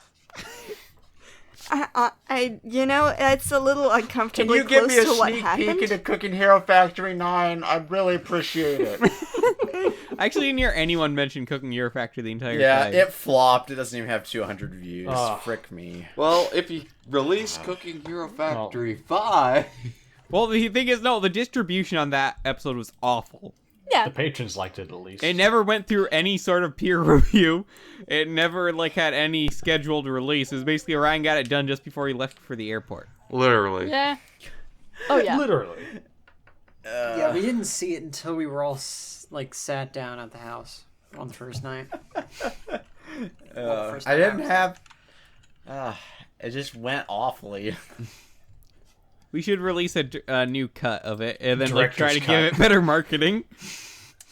You know, it's a little Can uncomfortably you give close me a to what sneak happened. peek into Cooking Hero Factory 9? I'd really appreciate it. I actually didn't hear anyone mention Cooking Hero Factory the entire Yeah, time. it flopped. It doesn't even have 200 views. Ugh. Frick me. Well, if you release Cooking Hero Factory 5, Well, the thing is, no, the distribution on that episode was awful. Yeah. The patrons liked it at least. It never went through any sort of peer review. It never like had any scheduled release. It was basically Ryan got it done just before he left for the airport. literally. Yeah. Oh yeah. Literally. Yeah, we didn't see it until we were all sat down at the house on the first night. Well, first I night didn't was have. It just went awfully. We should release a new cut of it and then like Director's try to cut. give it better marketing.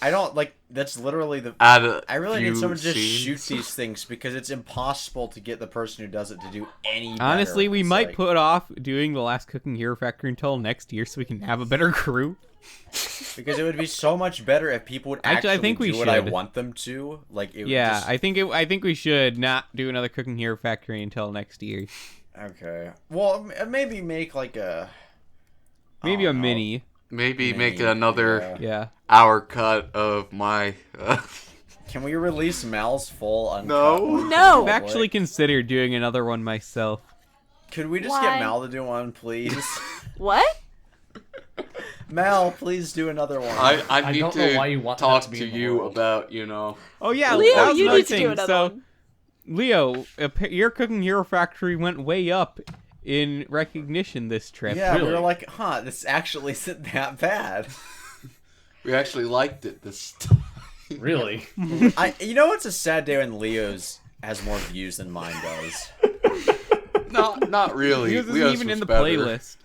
I don't like. That's literally the. Add a I really few need someone to just scenes. shoot these things because it's impossible to get the person who does it to do any. Better. Honestly, we It's might like- put off doing the last Cooking Hero Factory until next year so we can have a better crew. because it would be so much better if people would Actually, actually I think we do what I should. want them to. Like, it would Yeah, just... I think we should not do another Cooking Hero Factory until next year. Okay. Well, maybe make like a. Maybe Oh, a no. mini. Maybe make Mini, another yeah. Yeah. hour cut of my. Can we release Mal's full uncut? No. one? No. I've actually considered doing another one myself. Could we just Why? get Mal to do one, please? What? Mal, please do another one. I need don't know to why you want that talk to be to in the you world. about, Oh yeah, Leo, that was you another need to thing. do another So, one. Leo, your Cooking Hero Factory went way up in recognition this trip. Yeah, we Really? were like, this actually isn't that bad. we actually liked it this time. Really? You know what's a sad day when Leo's has more views than mine does? Not really. Leo's isn't Leo's even was in the better. playlist.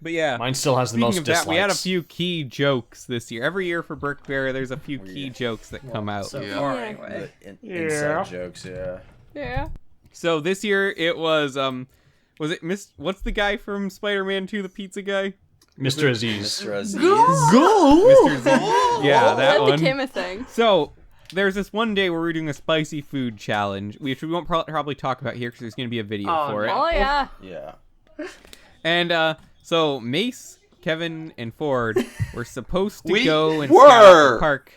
But yeah, Mine still has the speaking most of that, dislikes. we had a few key jokes this year. Every year for Brickfair, there's a few key jokes that come out. So Yeah. far, Yeah. anyway. Inside jokes, yeah. Yeah. So this year it was it what's the guy from Spider-Man 2, the pizza guy? Mr. Aziz. Mr. Aziz. Mr. Z. Yeah, that That one. became a thing. So there's this one day where we're doing a spicy food challenge, which we won't probably talk about here because there's going to be a video Oh, for it. Oh yeah. Yeah. And so Mace, Kevin, and Ford were supposed to We go and scout out were. the park.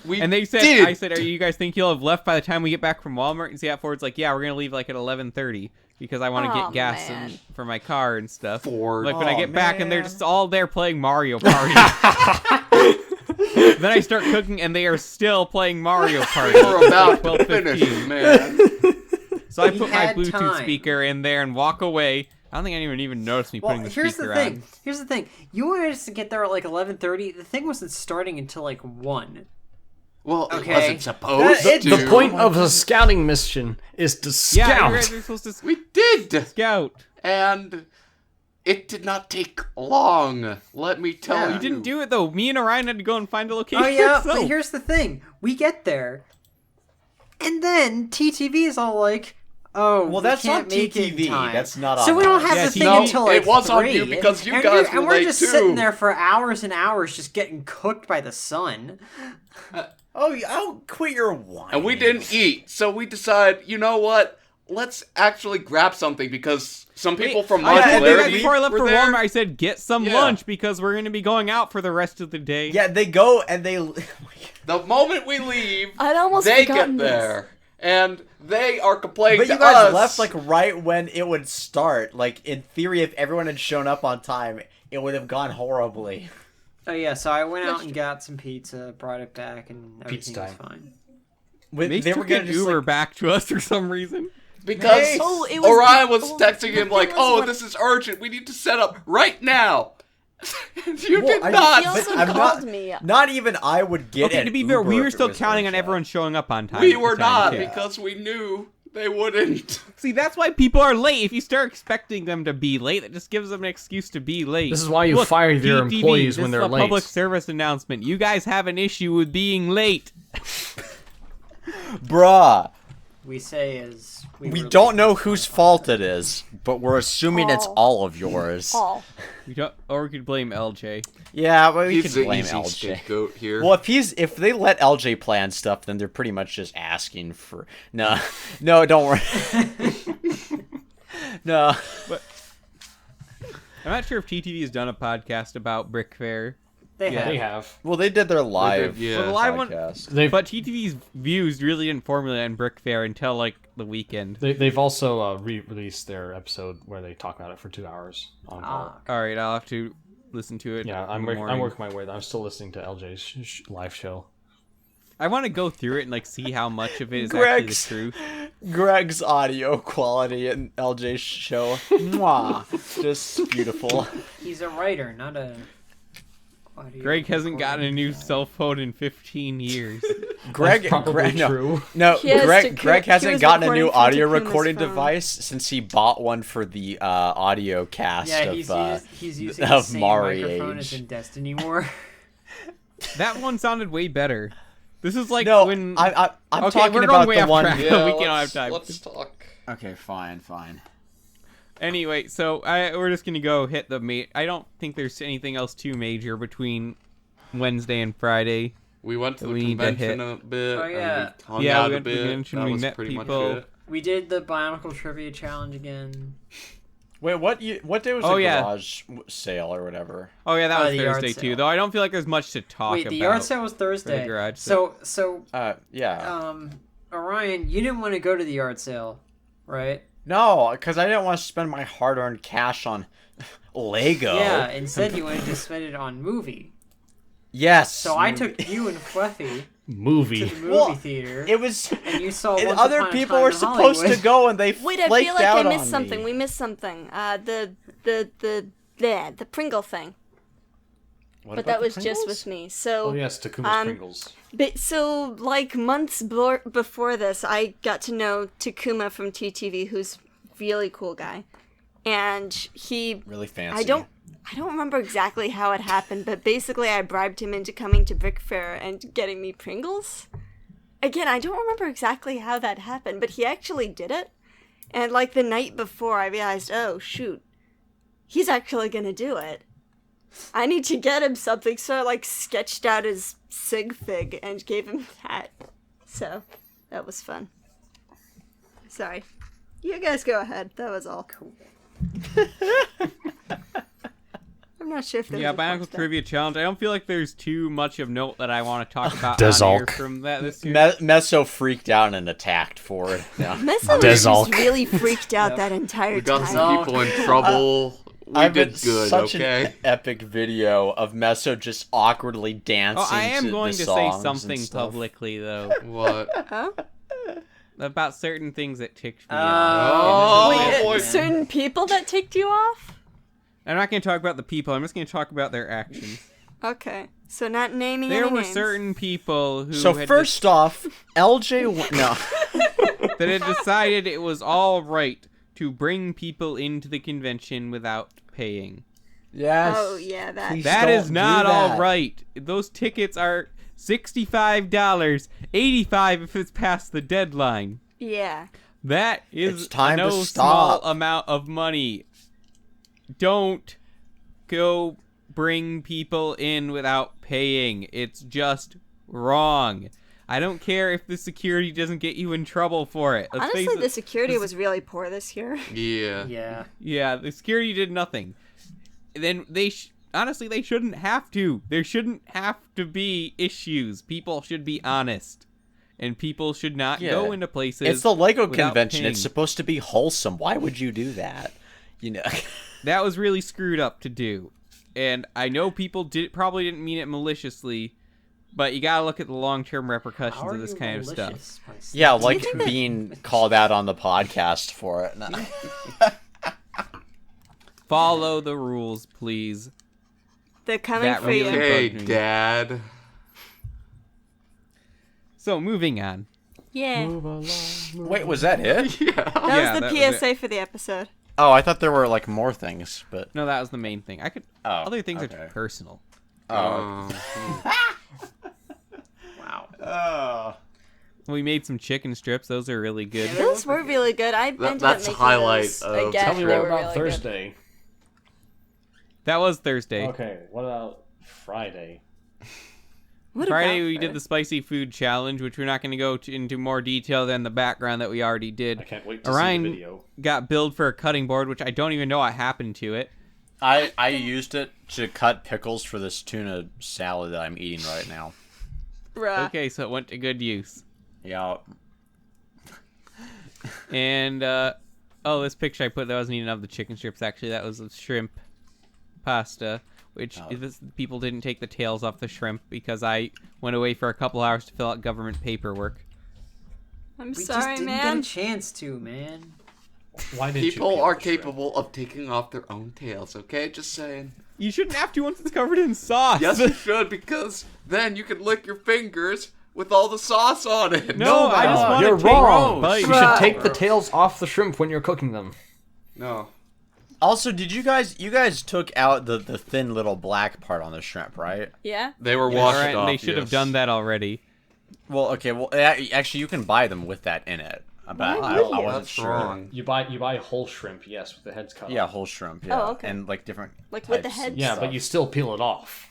We And they said, did. I said, "Are you guys think you'll have left by the time we get back from Walmart?" And yeah, Ford's like, "Yeah, we're gonna leave like at 11:30 because I want to Aw, get gas man. for my car and stuff." Ford. Like when I Aw, get back and they're man. just all there playing Mario Party. Then I start cooking and they are still playing Mario Party. We're about to 12:15. finish, man. So I We put my had Bluetooth time. speaker in there and walk away. I don't think anyone even noticed me Well, putting the here's speaker the thing. on. Here's the thing. You wanted us to get there at like 11:30. The thing wasn't starting until like 1. Well, Okay. it wasn't supposed That- to. The point of a scouting mission is to Yeah, scout. you guys are supposed to We did, scout. and it did not take long. Let me tell Yeah. you. You didn't do it though. Me and Orion had to go and find a location. Oh yeah, ourselves. but here's the thing. We get there, and then TTV is all like, Oh, Well, we that's can't on make it in TTV. time. That's not on So we don't us. have Yeah, the thing no, until like it was 3. on you because you and guys and were we're late, just too. sitting there for hours and hours just getting cooked by the sun. Oh, quit your whining. And we didn't eat, so we decided, you know what? Let's actually grab something because some people from I told you guys Modularity before I left were for there. Walmart, I said get some Yeah. lunch because we're going to be going out for the rest of the day. Yeah, they go and they. The moment we leave, I'd almost they forgotten get there. And they are complaining But to you guys us. left like right when it would start. Like in theory, if everyone had shown up on time, it would have gone horribly. Oh yeah, so I went out and got some pizza, brought it back, and Pizza everything was time. fine. Mace They took were gonna an just Uber like, back to us for some reason. because Oh, it was Orion was oh, texting the him thing like, was "Oh, when- this is urgent. We need to set up right now." And you Well, did I- not. He also I'm called not- me. Not even I would get Okay, an to be fair, Uber we were if it still was counting on urgent. everyone showing up on time. We at the were time, not too. because we knew they wouldn't. See, that's why people are late. If you start expecting them to be late, that just gives them an excuse to be late. This is why you Look, fire your TTV, employees this when is they're a late. public service announcement. You guys have an issue with being late. Bruh. We say as We were don't late. know whose fault it is, but we're assuming it's Oh. all of yours. Paul. Or we could blame LJ. Yeah, well, we He's can the blame easy LJ. scapegoat here. Well, if they let LJ plan stuff, then they're pretty much just asking for no, don't worry. No. I'm not sure if TTV has done a podcast about Brickfair. They Yeah. have. They have. Well, they did their live yeah. Well, the live one- podcast. They've But TTV's views really didn't formulate on Brickfair until like the weekend. they've also re-released their episode where they talk about it for 2 hours on call. Ah, All right, I'll have to listen to it. Yeah, in I'm the morning. working my way. I'm still listening to LJ's live show. I want to go through it and like see how much of it is Greg's- actually the truth. Greg's audio quality in LJ's show, mwah, just beautiful. he's a writer, not a. audio Greg hasn't gotten a new recording guy. cell phone in 15 years. Greg, Probably Greg, no, true. no, He has Greg, to- Greg he hasn't was gotten a new recording from audio Takuma's recording phone. device since he bought one for the audio cast Yeah, he's using the of same Mari microphone as age. in Destiny War. That one sounded way better. This is like No, when I'm okay, talking we're going about way the off one. track. Yeah, We can't have time. Let's talk. Okay, fine. Anyway, so we're just gonna go hit the I don't think there's anything else too major between Wednesday and Friday. We went to the We need to convention a bit. Oh, yeah. And we hung Yeah, out we a went to the bit. convention, That we was met pretty people. much it. We did the Bionicle Trivia Challenge again. Wait, what day was Oh, the yeah. garage sale or whatever? Oh yeah, that was the yard Thursday too. sale. Though I don't feel like there's much to talk Wait, about. the yard sale was Thursday. garage So Yeah. Orion, you didn't want to go to the yard sale, right? No, because I didn't want to spend my hard-earned cash on Lego. Yeah, instead you wanted to spend it on movie. Yes. So I took you and Fluffy to Movie. the movie Well, theater, It was. and you saw and Once other Upon a people Time were in supposed Hollywood. to go, and they Wait, I flaked feel like out I missed on something. me. We missed something. The Pringle thing. What But about that the was just Pringles? with me. So Oh yes, Takuma's Pringles. But so, like months before this, I got to know Takuma from TTV, who's a really cool guy, and he. Really fancy. I don't remember exactly how it happened, but basically, I bribed him into coming to Brickfair and getting me Pringles. Again, I don't remember exactly how that happened, but he actually did it. And like the night before, I realized, oh shoot, he's actually gonna do it. I need to get him something, so I like sketched out his sig fig and gave him that. So that was fun. Sorry, you guys go ahead. That was all cool. I'm not sure if there Yeah, was a Bionicle fourth Trivia Challenge. I don't feel like there's too much of note that I want to talk about Desulk. on air from that this year. Meso freaked out and attacked for it. Yeah. Meso was just Desulk. really freaked out that entire We got time. some people in trouble. We I've did been good, such okay? an epic video of Meso just awkwardly dancing. Oh, I am to going the to say songs and something stuff. publicly though What? Huh? about certain things that ticked me Oh, off. Wait, boy. certain people that ticked you off? I'm not going to talk about the people. I'm just going to talk about their actions. Okay, so not naming There any were names. certain people who So had first off, LJ. No. that had decided it was all right to bring people into the convention without paying. Yes. Oh yeah, that. Please That is don't not do all that. right. Those tickets are $65, $85 if it's past the deadline. Yeah. That is It's time to no small stop. amount of money. Don't go bring people in without paying. It's just wrong. I don't care if the security doesn't get you in trouble for it. Let's Honestly, face it, the security was really poor this year. Yeah. Yeah. Yeah, the security did nothing. Then honestly, they shouldn't have to. There shouldn't have to be issues. People should be honest. And people should not go into places. It's the Lego without convention. paying. It's supposed to be wholesome. Why would you do that? You know. That was really screwed up to do. And I know people probably didn't mean it maliciously, but you gotta look at the long-term repercussions How are of this you kind of malicious, stuff. my son? Yeah, like think that- being called out on the podcast for it. No. Follow the rules, please. They're coming That for really you. Okay, bugged me. Dad. So, moving on. Yeah. Wait, was that it? Yeah. That Yeah, was the that was PSA for the episode. Oh, I thought there were like more things, but No, that was the main thing. Other things okay. are personal. Um, Wow. Oh. We made some chicken strips. Those are really good. Those were really good. I ended up that's making highlight those of- again. Tell me They what were about really Thursday? That was Thursday. Okay, what about Friday? Good. What Friday about we did the spicy food challenge, which we're not going to go into more detail than the background that we already did. I can't wait to Orion see the video. got billed for a cutting board, which I don't even know what happened to it. I used it to cut pickles for this tuna salad that I'm eating right now. Bruh. Okay, so it went to good use. Yeah. And, this picture I put, that wasn't even of the chicken strips, actually. That was of shrimp pasta, which people didn't take the tails off the shrimp because I went away for a couple hours to fill out government paperwork. I'm We just sorry, didn't man. get a chance to, man. Why did people are capable of taking off their own tails, okay? Just saying. You shouldn't have to once it's covered in sauce. Yes, you should, because then you can lick your fingers with all the sauce on it. No, I just want to You're take wrong. Bite. You should take the tails off the shrimp when you're cooking them. No. Also, did you guys took out the thin little black part on the shrimp, right? Yeah. They were All washed right, off. they should have yes. done that already. Well, okay. Well, actually, you can buy them with that in it. But I wasn't That's sure. wrong. You buy whole shrimp, yes, with the heads cut Yeah, off. whole shrimp. Yeah. Oh, okay. And like different. Like with the types heads. and Yeah, stuff. but you still peel it off.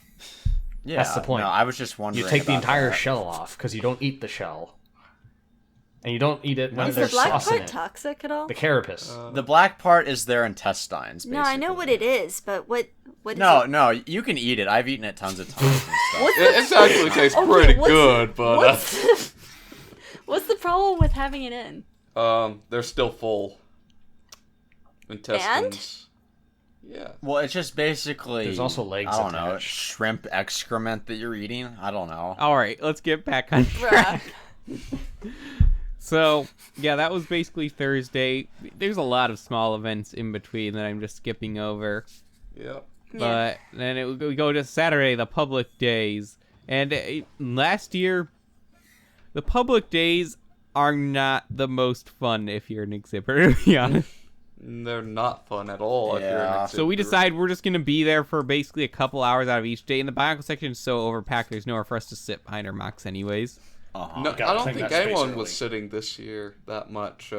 Yeah, That's the point. No, I was just wondering. You take the about entire that. shell off because you don't eat the shell, and you don't eat it when Is the there's black sauce in part it. toxic at all? The carapace. The black part is their intestines. No, I know basically. what it is, but what is No, it? no, you can eat it. I've eaten it tons of times and stuff. It actually tastes Okay, pretty what's- good, but What's the problem with having it in? they're still full. Intestines. Yeah. Well, it's just basically. There's also legs I don't know, attached. shrimp excrement that you're eating. I don't know. All right, let's get back on Bruh. track. So, yeah, that was basically Thursday. There's a lot of small events in between that I'm just skipping over. Yeah. But then we go to Saturday, the public days. And last year, the public days are not the most fun if you're an exhibitor, to be honest. They're not fun at all. If you're an Yeah. So we exhibitor. decide we're just going to be there for basically a couple hours out of each day. And the bionicle section is so overpacked, there's nowhere for us to sit behind our mocks anyways. Uh-huh. No, Gotta I don't take think that space anyone early. was sitting this year that much.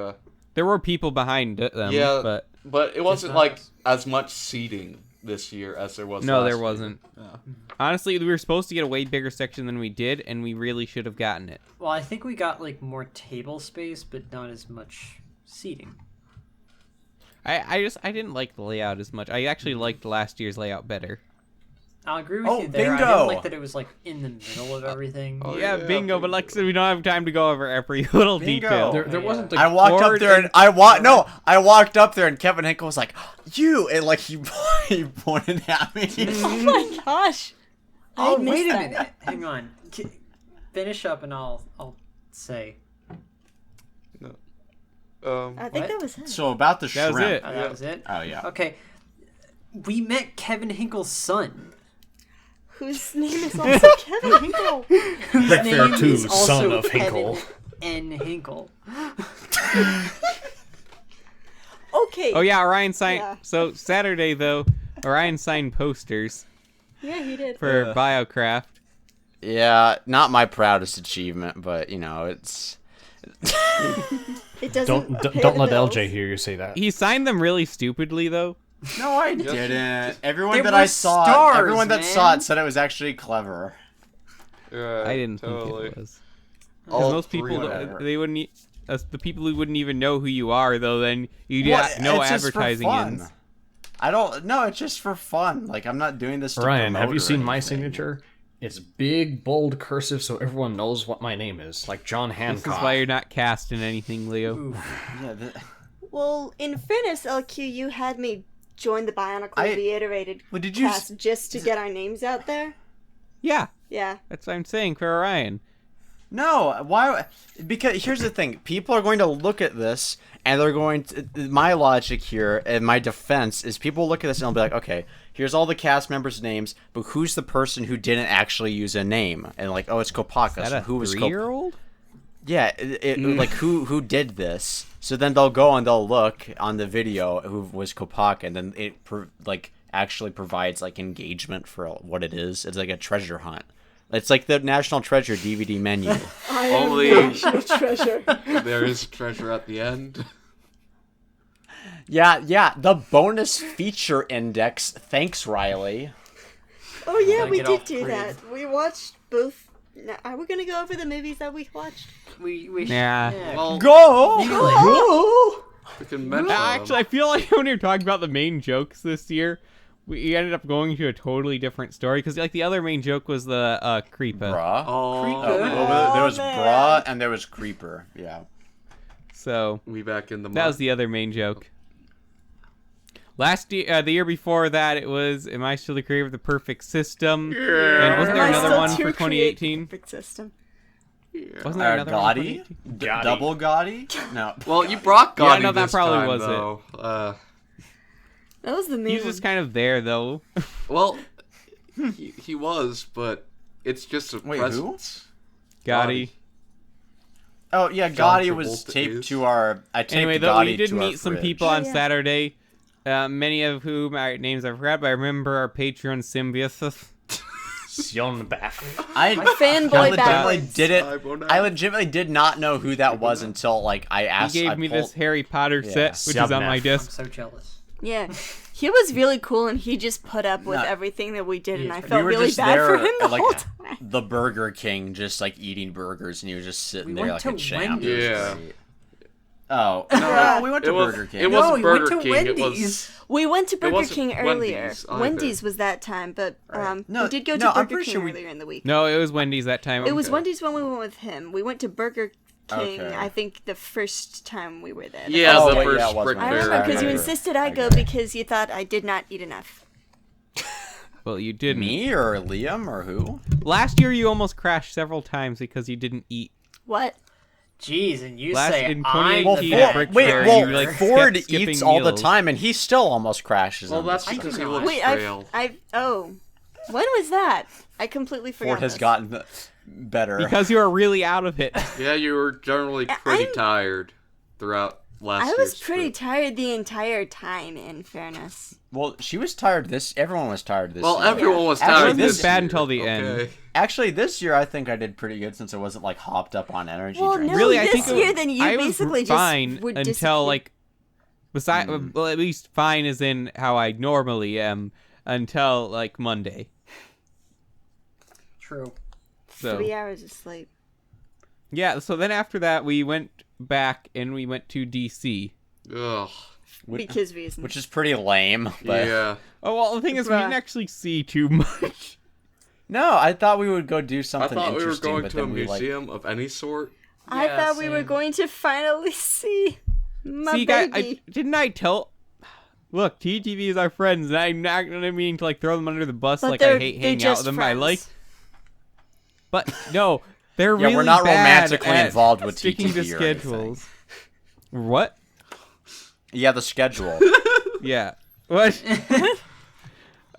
There were people behind them, Yeah, but it wasn't not like us. as much seating this year as there was. no, last there year. wasn't. Yeah. Honestly, we were supposed to get a way bigger section than we did, and we really should have gotten it. Well, I think we got like more table space, but not as much seating. I didn't like the layout as much. I actually liked last year's layout better. I'll agree with Oh, you there. I bingo! didn't like that it was like in the middle of everything. Oh, yeah, yeah, bingo. But like I bingo. said, we don't have time to go over every little Bingo. detail. There wasn't the I walked up Ford there and- and I walked up there and Kevin Hinkle was like, "You," and like he pointed at me. Oh my gosh. I Oh, missed wait a that. minute. Hang on. Finish up and I'll say. I think What? that was it. So about the That shrimp. was it. Oh, that was it? Oh yeah. Okay. We met Kevin Hinkle's son. Whose name is also Kevin Hinkle. Whose Brickfair name 2, is also son of Kevin Hinkle. N. Hinkle. Okay. Oh yeah, Orion signed. Yeah. So Saturday though, Orion signed posters Yeah, he did. for Biocraft. Yeah, not my proudest achievement, but you know, it's It doesn't. Don't let LJ hear you say that. He signed them really stupidly, though. No, I didn't. Everyone They that were I saw, stars, everyone that saw man. it said it was actually clever. Yeah, I didn't totally. think it was. All Because most three people, of them. they wouldn't. The people who wouldn't even know who you are, though, then you What? get no It's just for advertising fun. ends. I don't. No, it's just for fun. Like I'm not doing this. To Ryan, have promote you or seen my anything. signature? It's big, bold cursive, so everyone knows what my name is, like John This Hancock. is why you're not cast in anything, Leo. Oof. Yeah, Well, in fairness, LQ, you had me join the Bionicle Reiterated Well, did you cast just to get our names out there. Yeah, Yeah. that's what I'm saying for Orion. No, why? Because here's the thing: people are going to look at this, and they're going to. My logic here, and my defense is, people look at this and they'll be like, "Okay, here's all the cast members' names, but who's the person who didn't actually use a name?" And like, "Oh, it's Kopaka." Is So that a who was 3-year-old? Yeah, like who did this? So then they'll go and they'll look on the video who was Kopaka, and then it actually provides like engagement for what it is. It's like a treasure hunt. It's like the National Treasure DVD menu. I am Only- national treasure. There is treasure at the end. Yeah, the bonus feature index. Thanks, Riley. Oh yeah, Gotta we get did off do grid. that. We watched both. Now, are we gonna go over the movies that we watched? We Nah. Well, Go! Really? we can mention Actually, I feel like when you're talking about the main jokes this year, we ended up going to a totally different story, because like the other main joke was the Creeper. Bruh. Oh, Creeper. Well, there was man. Bra and there was Creeper. Yeah. So we back in the that was month. the other main joke. Last year, the year before that, it was "Am I Still the Creator of the Perfect System?" And wasn't there Am I another still one to for create 2018? Perfect system. Wasn't there another one? for Gotti? 2018? Gotti. Double Gotti? No. Well, you brought Yeah, Gotti no, that this probably time, was it. though. That was the main He's one. just kind of there, though. Well, he was, but it's just a Wait, who? presence. Gotti. Oh, yeah, John Gotti was Travolta taped is. to our... I taped Anyway, though, Gotti we did to our meet some fridge. people on yeah. Saturday, many of whom our names I forgot, but I remember our Patreon symbiosis. Sion Bath. I Fanboy backwards. I legitimately did not know who that was until, like, I He asked... gave I me pulled- this Harry Potter set, which is on my Submeth. I'm desk. so jealous. Yeah. He was really cool, and he just put up with No. everything that we did, and I We felt we were really just bad there for him the at, like, whole time. the Burger King, just, like, eating burgers, and he was just sitting We there went like a to champ. Wendy's. Yeah. Oh. No, we went to It was, Burger King. It No, wasn't we went Burger to King. Wendy's. It was. We went to Burger wasn't King earlier. Wendy's either. Wendy's was that time, but No, we did go to no, I'm Burger pretty King sure we- earlier in the week. No, it was Wendy's that time. It was Okay. Wendy's when we went with him. We went to Burger King, Okay. I think, the first time we were there. Yeah, Oh, the wait, first yeah, it was Brick Wendy's. I Fair. remember because you remember. insisted I go Okay. because you thought I did not eat enough. Well, you didn't. Me or Liam or who? Last year, you almost crashed several times because you didn't eat. What? Jeez, and you Last- say in I'm 2018 the at bad Brick Wait, Fair, well, you, like, Ford kept skipping eats all the meals. time, and he still almost crashes. Well, on that's this. because he cannot. looks Wait, frail. oh. When was that? I completely forgot. Ford has this. gotten better. Because you are really out of it. Yeah, you were generally pretty I'm- tired throughout last I year's was pretty trip. tired the entire time, in fairness. Well, she was tired everyone was tired this Well, year. everyone was Actually, tired. It was this bad year, until the okay? end. Actually, this year I think I did pretty good since I wasn't like hopped up on energy Well, drinks. no, Really, I this think it year was- then you I was basically just fine would until disappear. like, well, at least fine as in how I normally am until like Monday. True. So 3 hours of sleep. yeah, so then after that we went back and we went to DC. Ugh. Because reasons. Which is pretty lame. But Yeah. Oh well, the thing is we didn't Bruh. actually see too much. no, I thought we would go do I something thought we were interesting, going but to a then we like museum of any sort. I Yeah, thought we were same. going to finally see my See, guy, baby. didn't I tell? Look, TTV is our friends, and I'm not gonna mean to like throw them under the bus But like I they're- hate they're hanging out just with them. friends. I like, but no, they're Yeah, really we're not bad romantically at involved with sticking to TTV or anything. schedules. What? yeah, the schedule. Yeah. What?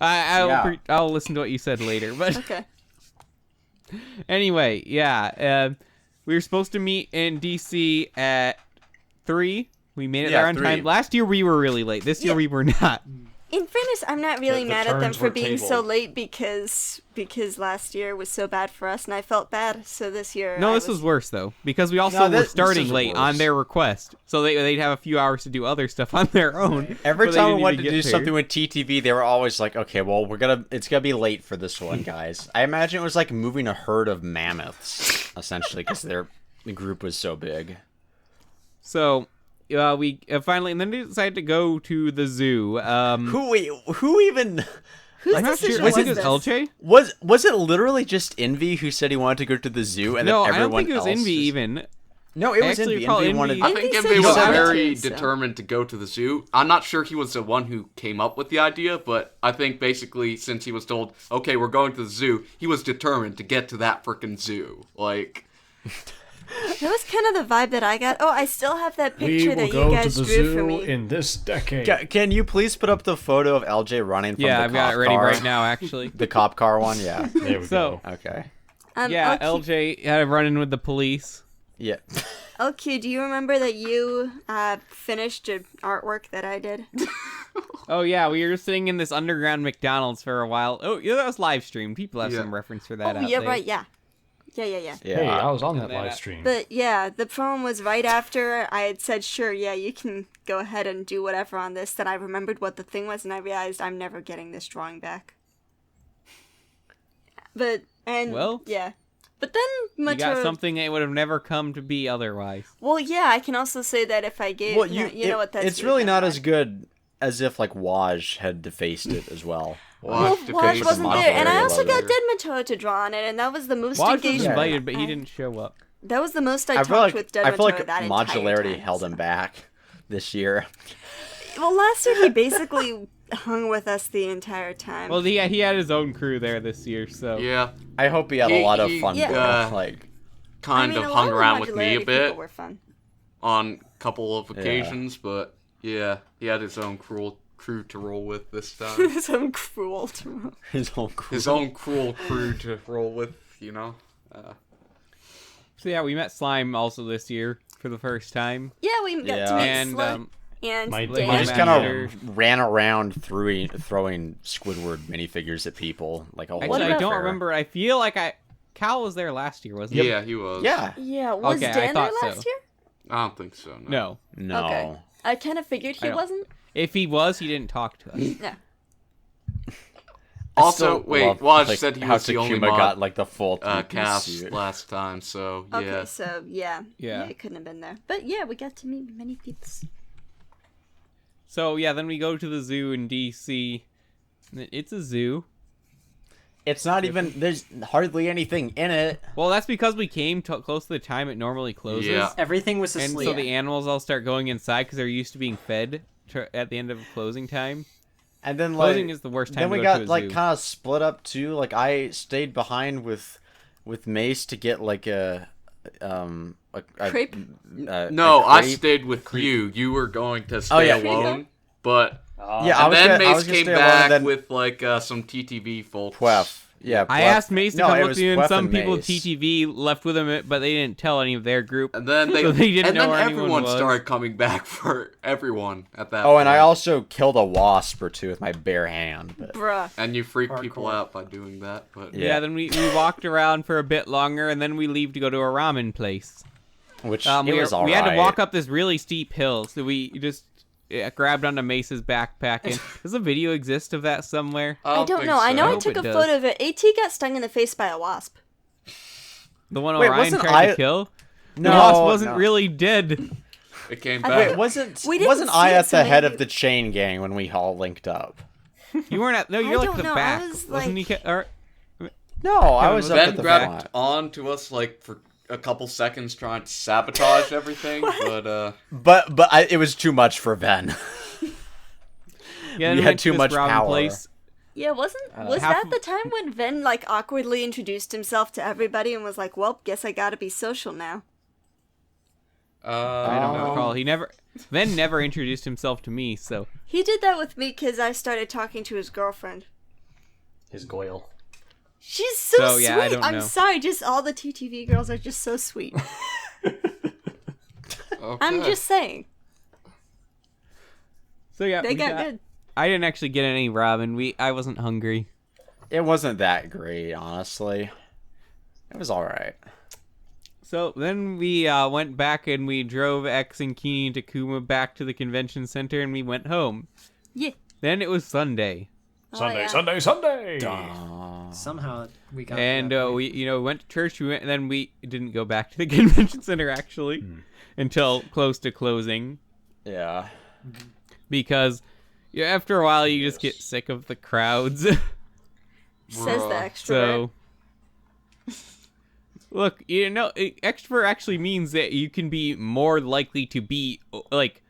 I'll Yeah. I'll listen to what you said later. But Okay. anyway, yeah. We were supposed to meet in DC at 3. We made it Yeah, there on 3. time. Last year we were really late. This year Yeah. we were not. In fairness, I'm not really The mad at them turns for were being so tabled. late because last year was so bad for us, and I felt bad. So this year, No, I this was worse though, because we also No, were this starting is late worse. on their request, so they'd have a few hours to do other stuff on their own. Every but they time we didn't wanted even to get do there. something with TTV, they were always like, "Okay, well, it's gonna be late for this one, guys." I imagine it was like moving a herd of mammoths, essentially, because the group was so big. So, we finally, and then we decided to go to the zoo. Who even Whose I'm not decision sure. I was think it was this? LJ. was it? Literally just Envy who said he wanted to go to the zoo, and No, then I don't everyone think it was else Envy just- even. No, it was Actually, Envy. recall Envy Envy- wanted. I think Envy Envy said was he wanted very to, so. determined to go to the zoo. I'm not sure he was the one who came up with the idea, but I think basically since he was told, okay, we're going to the zoo, he was determined to get to that frickin' zoo. Like, That was kind of the vibe that I got. Oh, I still have that We picture will that you go to guys the drew for zoo me. in this decade. Can you please put up the photo of LJ running from Yeah, the I've got it cop ready car? right now, actually. The cop car one, yeah. There we So- go. Okay. Yeah, LQ, LJ had a run-in with the police. Yeah. LQ, do you remember that you finished an artwork that I did? Oh yeah, we were sitting in this underground McDonald's for a while. Oh, yeah, that was live streamed. People have Yeah. some reference for that Oh, out yeah, there. right, yeah. Yeah. Yeah. Hey, I was on that then, live stream. But yeah, the problem was right after I had said, sure, yeah, you can go ahead and do whatever on this, that I remembered what the thing was, and I realized I'm never getting this drawing back. Well, yeah. But then You got Mato... something that would have never come to be otherwise. Well, yeah, I can also say that if I gave... Well, you know what, that's it's weird, really never not as mind. good as if like Waj had defaced it as well. Well, Watch Waj the wasn't model there, and I area also got logo. Dead Mato to draw on it, and that was the most Waj was engagement. invited, but he I- didn't show up. That was the most I I talked feel like with Dead I Mato feel like that entire modularity time, held so. him back this year. Well, last year he basically hung with us the entire time. Well, he had his own crew there this year, so yeah, I hope he had a lot of fun. yeah. with it, Uh, like kind I mean, of a hung lot around of with me a modularity bit people were fun. on a couple of occasions, but yeah, he had his own cruel crew to roll with this time. His own cruel to... his whole crew. His own cruel crew to roll with, you know? So yeah, we met Slime also this year for the first time, Yeah, we got Yeah. to meet and Slut and my- Dan. He my just Master. kind of ran around throwing Squidward minifigures at people like a whole. Actually, I about- don't fair. remember. I feel like Cal was there last year, wasn't he? Yeah, he was. Yeah. Yeah, was Okay, I Dan there thought last so. year? I don't think so, no. No, No. Okay. I kind of figured I he don't- wasn't. if he was, he didn't talk to us. Yeah. I Also, still wait, love, Waj like, said he how was the only Takuma mod got like the full three-piece cast suit. last time, so Okay, yeah. so yeah. Yeah. It couldn't have been there. But yeah, we got to meet many people. So yeah, then we go to the zoo in DC. It's a zoo. It's not even. There's hardly anything in it. Well, that's because we came close to the time it normally closes. Yeah. Everything was And asleep. so the animals all start going inside because they're used to being fed at the end of closing time. And then like Closing is the worst time then to we go to got a like zoo. kind of split up too. Like I stayed behind with Mace to get like a Crepe? No, a I crepe. stayed with you. You were going to stay yeah. alone, but Yeah, I and was then gonna, I Mace was gonna came stay alone, and back then with like some TTV folks. Puef. Yeah, I Puef. asked Mace to No, come it with was me, and Puef some and people at Mace. TTV left with him, but they didn't tell any of their group. And then they, So they didn't and know then where anyone everyone was. started coming back for everyone at that Oh, point. and I also killed a wasp or two with my bare hand. But Bruh. And you freak Hardcore. people out by doing that, but Yeah, then we walked around for a bit longer, and then we leave to go to a ramen place. which We, it was we alright. had to walk up this really steep hill, so we just grabbed onto Mace's backpack. And does a video exist of that somewhere? I don't think know. I so. know I I hope took it a does. photo of it. AT got stung in the face by a wasp. The one Wait, Orion wasn't tried to I- kill? No, the wasp wasn't no. really dead. it came I back. Wait, think- wasn't We didn't wasn't see I it, at so the head maybe- of the chain gang when we all linked up? You weren't at. No, you're I like don't the know, I back. was, Wasn't like- he? Or, No, I was up Ben at the grabbed front. on to us like for a couple seconds trying to sabotage everything, but But it was too much for Ben. yeah, we then had went to too this much ramen power. Place. Yeah, was half that of- the time when Ven like awkwardly introduced himself to everybody and was like, "Well, guess I gotta be social now." I don't Oh. recall. Ben never introduced himself to me, so He did that with me because I started talking to his girlfriend. His Goyle. She's so, So, sweet. yeah, I don't I'm know. sorry, just all the TTV girls are just so sweet. okay. I'm just saying. yeah. They we got good. I didn't actually get any ramen. I wasn't hungry. It wasn't that great, honestly. It was all right. So then we went back and we drove X and Keeney and Takuma back to the convention center and we went home. Yeah. Then it was Sunday. Sunday, yeah. Sunday. Somehow we got. And to that point. we went to church. Then we didn't go back to the convention center actually until close to closing Yeah. because after a while you just get sick of the crowds. Says the extrovert. So look, extrovert actually means that you can be more likely to be like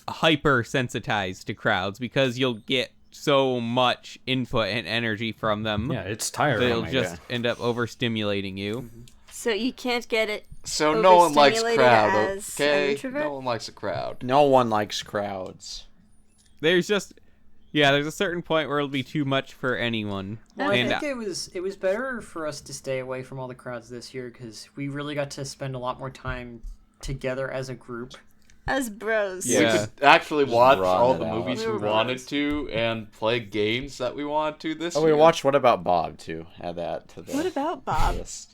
hypersensitized to crowds because you'll get so much input and energy from them. Yeah, it's tiring. They'll just end up overstimulating you. So you can't get it. So no one likes Overstimulated crowd, as an okay? introvert? No one likes a crowd. No one likes crowds. There's a certain point where it'll be too much for anyone. Well, I And, think it was better for us to stay away from all the crowds this year because we really got to spend a lot more time together as a group. As bros. Yeah. We could actually watch run all it the out. movies We we were wanted brothers. to and play games that we wanted to this Oh, year. we watched What About Bob, too. Add that to the What about Bob? list.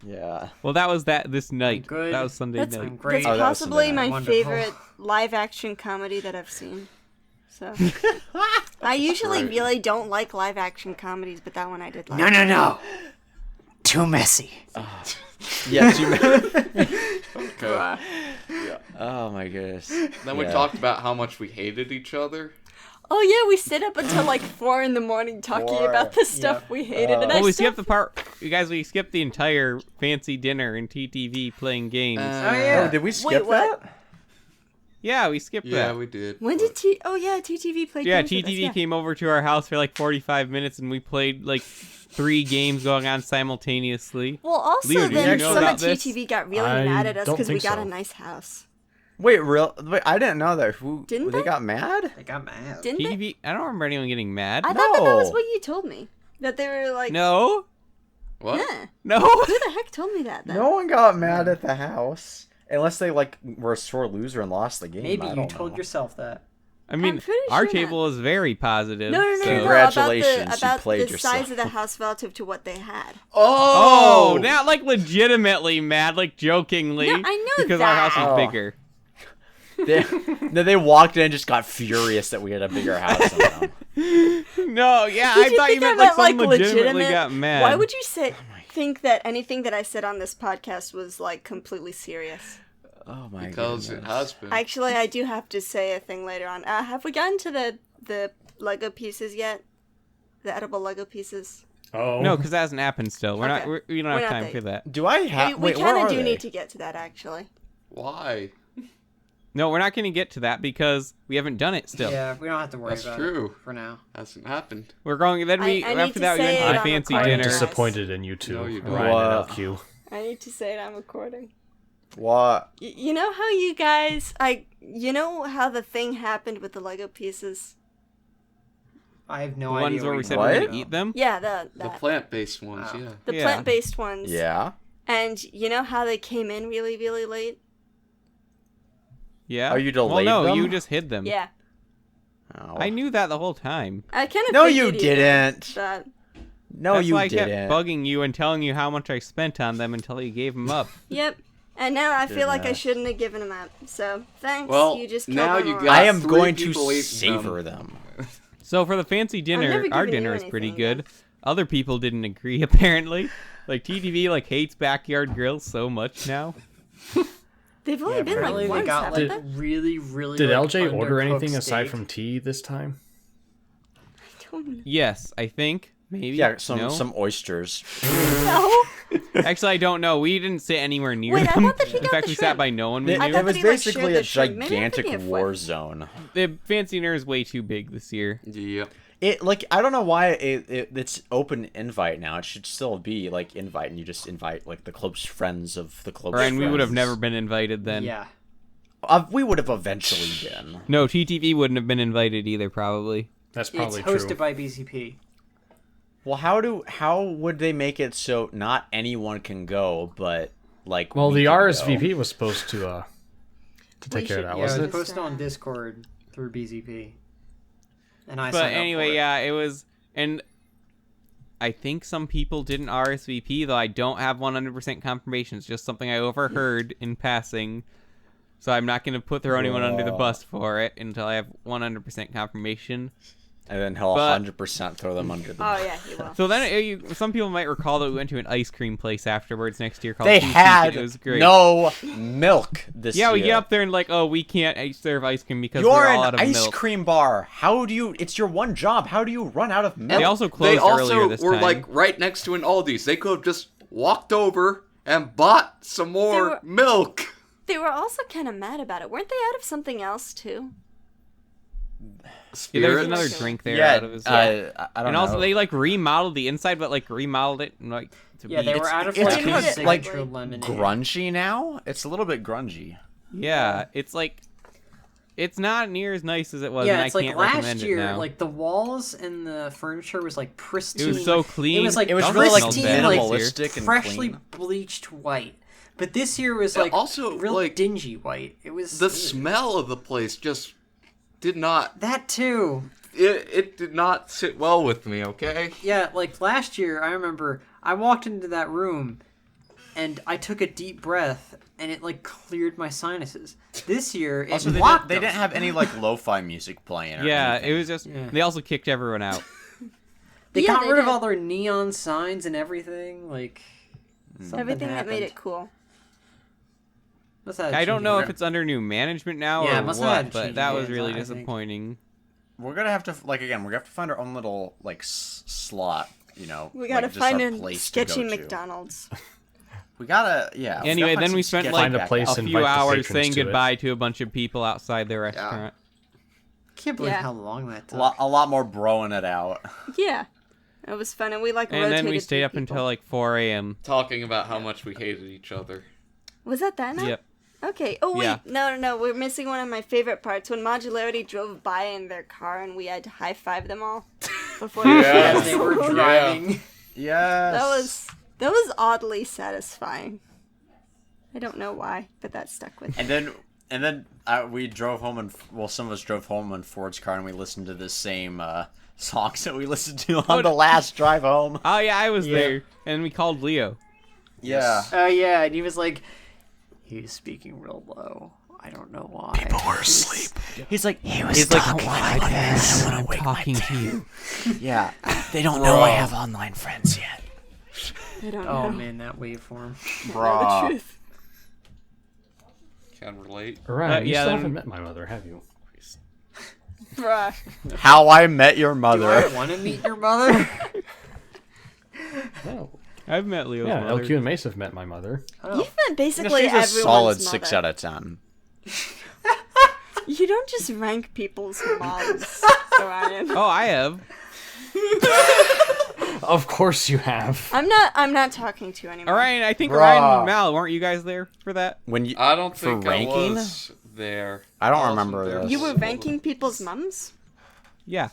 Yeah. well, that was this night. Good. That was Sunday That's, night. I'm great. that's Oh, that was possibly something my wonderful. favorite live-action comedy that I've seen. So I usually Right. really don't like live-action comedies, but that one I did like. No. Too messy. Yes, you. Okay. Oh my goodness. Then we Yeah. talked about how much we hated each other. Oh yeah, we stayed up until like 4 a.m. talking Four. about the stuff Yeah. we hated, and Well, I we still... skipped the part, you guys. We skipped the entire fancy dinner and TTV playing games. yeah. Oh, did we skip what? that? Yeah, we skipped Yeah, that. we did. When did Oh yeah, TTV played. Yeah, games with us, TTV yeah. came over to our house for like 45 minutes, and we played like 3 games going on simultaneously. Well, also Leo, do you then know some about of this? TTV got really I mad at us don't because we think got so. a nice house. Wait, I didn't know that. Who Didn't they they? got mad? They got mad. Didn't they? TTV, I don't remember anyone getting mad. I thought that was No. what you told me. That they were like, No, What? yeah. no. Who the heck told me that? Then? No one got mad at the house. Unless they were a sore loser and lost the game. Maybe I you don't told know. yourself that. I mean, I'm pretty our sure table is very positive. No, so- Congratulations, you about played the size yourself. of the house relative to what they had. Oh, not like legitimately mad, like jokingly. No, I know because our house that. is Oh. bigger. They walked in and just got furious that we had a bigger house than them. No, yeah, Did I you thought you think meant I like someone legitimately legitimate? got mad. Why would you think that anything that I said on this podcast was like completely serious? Oh my Because it goodness. has been. Actually, I do have to say a thing later on. Have we gotten to the Lego pieces yet? The edible Lego pieces. Oh. No, because that hasn't happened still. We're Okay. we don't We're have not time there. for that. Do I have? We Wait, where kind are of do they? need to get to that actually. Why? No, we're not going to get to that because we haven't done it still. Yeah, we don't have to worry That's about true. it for now. Hasn't happened. We're going. Then we I need after to that we say went it to the on fancy recording. I'm dinner. disappointed in you two, No, you don't. Ryan and What? LQ. I need to say it. I'm recording. What? You know how you guys, you know how the thing happened with the Lego pieces? I have no The idea. ones where what we you're said talking we're What? going about. to eat them. Yeah, The that. plant-based ones, Wow. yeah. The Yeah. plant-based ones. Yeah. And you know how they came in really, really late? Yeah. Oh, you Well, delayed no, them? you just hid them. Yeah. Oh. I knew that the whole time. I kind of No, you didn't. That. No, That's you why I didn't. kept bugging you and telling you how much I spent on them until you gave them up. Yep. And now I feel like I Goodness. shouldn't have given them up. So thanks. Well, you just killed now them you all. got- I am 3 going to people eating savor them. So for the fancy dinner, never our given dinner you is pretty anything, good. Other people didn't agree apparently. Like TTV hates backyard grills so much now. They've only Yeah, been apparently like they once, got haven't like they? really, really. Did like, LJ order undercooked anything aside steak. from tea this time? I don't know. Yes, I think maybe. Yeah, some No? some oysters. No. Actually, I don't know. We didn't sit anywhere near Wait, I them. thought that he In got fact, the we sat shrimp. by no one we It, I knew. thought it was that he, like, basically shared a the shrimp. Maybe I gigantic think it war was- zone. The fancy dinner is way too big this year. Yep. It I don't know why it's open invite now. It should still be invite, and you just invite the close friends of the close. Ryan, we would have friends. never been invited then. Yeah. We would have eventually been. No, TTV wouldn't have been invited either, probably. That's It's probably hosted true. by BCP. Well, how would they make it so not anyone can go, but Well, we the can RSVP go? was supposed to take care of that, Yeah, wasn't it it? was posted on Discord through BCP. And I But signed up anyway, for it. yeah, it was, and I think some people didn't RSVP, though I don't have 100% confirmation. It's just something I overheard in passing. So I'm not going to throw anyone under the bus for it until I have 100% confirmation. And then he'll But- 100% throw them under the Oh bus. yeah, he will. So then some people might recall that we went to an ice cream place afterwards next year called They BCC. had It was great. no milk this Yeah, year. we get up there and like, oh, we can't serve ice cream because You're we're all out an of ice milk. cream bar. How do you... It's your one job. How do you run out of milk? They also They closed also earlier this were time. like right next to an Aldi's. They could have just walked over and bought some more were- milk. They were also kind of mad about it. Weren't they out of something else too? Yeah, there was Spirits? another drink there yeah, out of his. I don't and know. also they like remodeled the inside, but like remodeled it and, like to Yeah, be. they were out of it's like kind of his like signature lemonade. grungy now. It's a little bit grungy. Yeah, it's like it's not near as nice as it was, Yeah, and it's I like can't last recommend year, it now. like the walls and the furniture was like pristine. It was so clean. It was like It was Don't really like smell pristine, bad like minimalistic and freshly clean. bleached white. But this year was Yeah, like also, real like, dingy white. It was The smell of the place just did not. that too. It did not sit well with me. Okay. Yeah, like last year, I remember I walked into that room and I took a deep breath and it like cleared my sinuses. This year, it Also, blocked they them. didn't have any like lo-fi music playing. Or yeah, anything. it was just. Yeah. They also kicked everyone out. They Yeah, got they rid of did. all their neon signs and everything. Like something Everything that made happened. it cool. Must have I don't changed know if around. it's under new management now Yeah, it or must have had what, to but change that was hands, really I think. disappointing. We're gonna have to like again. We're gonna have to find our own little like slot. You know, We gotta like, just find a a place to sketchy go to. McDonald's. We gotta yeah. we Anyway, gotta find then we some spent sketchy like Find a back place a alley. and few invite the hours patrons saying to it. goodbye to a bunch of people outside the restaurant. I can't believe Yeah. how long that took. A lot more broing it out. Yeah, it was fun, and we like And rotated then we stayed through up people. until like 4 a.m. Talking about how much we hated each other. Was that night? Yep. Okay. Oh wait, Yeah. no, we're missing one of my favorite parts when Modularity drove by in their car and we had to high five them all before they As they were driving. Yes. that was oddly satisfying. I don't know why, but that stuck with me. And then we drove home and some of us drove home in Ford's car and we listened to the same songs that we listened to on the last drive home. Oh yeah, I was there, and we called Leo. Yeah. Oh yeah, and he was like, he was speaking real low. I don't know why. People were asleep. He's like Don't I'm talking to you. yeah. They don't know I have online friends yet. I don't Oh know. man, that waveform. The Bruh. truth. Can relate. Ryan, you yeah, still then- haven't met my mother, have you? Bruh. How I Met Your Do Mother. I want to meet your mother? No. I've met Leo's Yeah, mother. LQ and Mace have met my mother. You've met basically She's a everyone's solid mother. 6 out of 10. You don't just rank people's moms, Ryan. Oh, I have. Of course you have. I'm not talking to you anymore. Orion, I think Bruh. Orion and Mal, weren't you guys there for that? When you, I don't For think I ranking? was there. I don't wasn't remember there. this. You were ranking people's mums? Yeah.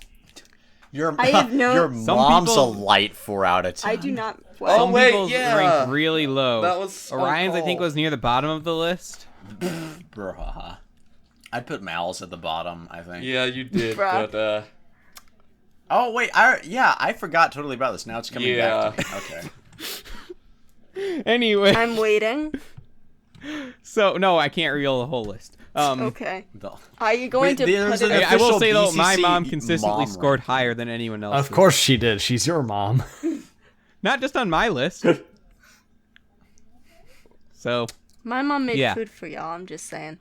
your I have no- your Some mom's people- a light 4 out of 10. I do not. Oh, Some wait, people's yeah. ranked really low. That was on Orion's, I think, call. was near the bottom of the list. Bruh. I'd put Mal's at the bottom, I think. Yeah, you did, Bruh. but Oh, wait. I forgot totally about this. Now it's coming back to me. Okay. Anyway, I'm waiting. so no, I can't reveal the whole list. Okay. The- Are you going to There's put an it? I will official say though, my BCC mom consistently mom scored ranking. higher than anyone else. Of course she did. She's your mom. Not just on my list. So, My mom made Yeah. food for y'all. I'm just saying.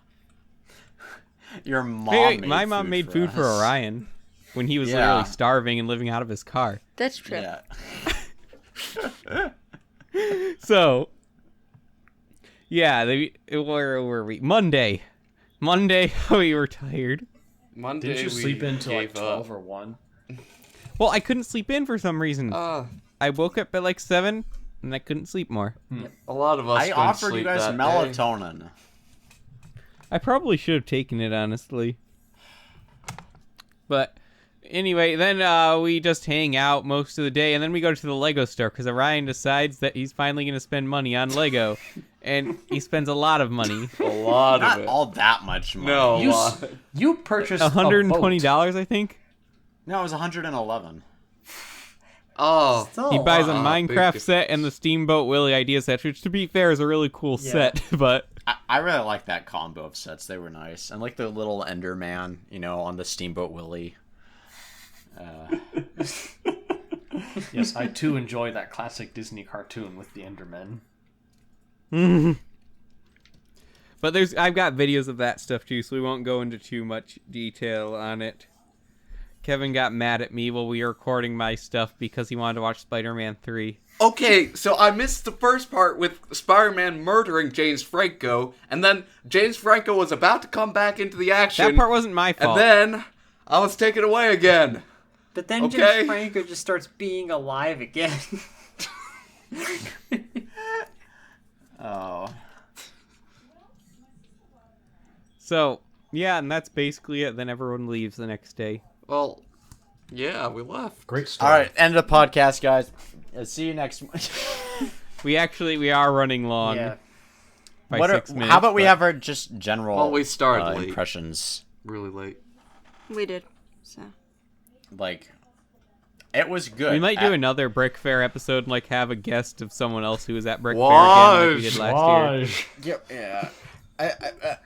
Your mom. hey, made my mom made food for us. Orion when he was Yeah. literally starving and living out of his car. That's true. Yeah. So, yeah, where were we? Monday, we were tired. Monday Didn't you we sleep until like gave 12 up. or 1? Well, I couldn't sleep in for some reason. Uh, I woke up at like 7, and I couldn't sleep more. a lot of us I couldn't offered you sleep guys that day. melatonin. I probably should have taken it, honestly. But anyway, then we just hang out most of the day, and then we go to the Lego store because Orion decides that he's finally going to spend money on Lego, and he spends a lot of money, A lot Not of it. all that much money. No, a You, lot. you purchased a boat. $120, I think. No, it was 111. Oh, Still He buys a lot. Minecraft big- set and the Steamboat Willie idea set, which to be fair is a really cool Yeah. set, but I really like that combo of sets. They were nice. And like the little Enderman, on the Steamboat Willie. Yes, I too enjoy that classic Disney cartoon with the Endermen. but I've got videos of that stuff too, so we won't go into too much detail on it. Kevin got mad at me while we were recording my stuff because he wanted to watch Spider-Man 3. Okay, so I missed the first part with Spider-Man murdering James Franco, and then James Franco was about to come back into the action. That part wasn't my fault. And then I was taken away again. But then Okay. James Franco just starts being alive again. Oh. So, yeah, and that's basically it. Then everyone leaves the next day. Well, yeah, we left. Great story. All right, end of the podcast, guys. See you next week. We are running long Yeah. by What 6 minutes. how about we but- have our just general Well, we started late. impressions? Really late. We did. So Like, it was good. We might do another Brickfair episode and like have a guest of someone else who was at Brickfair Waj. again like we did last year. Yeah.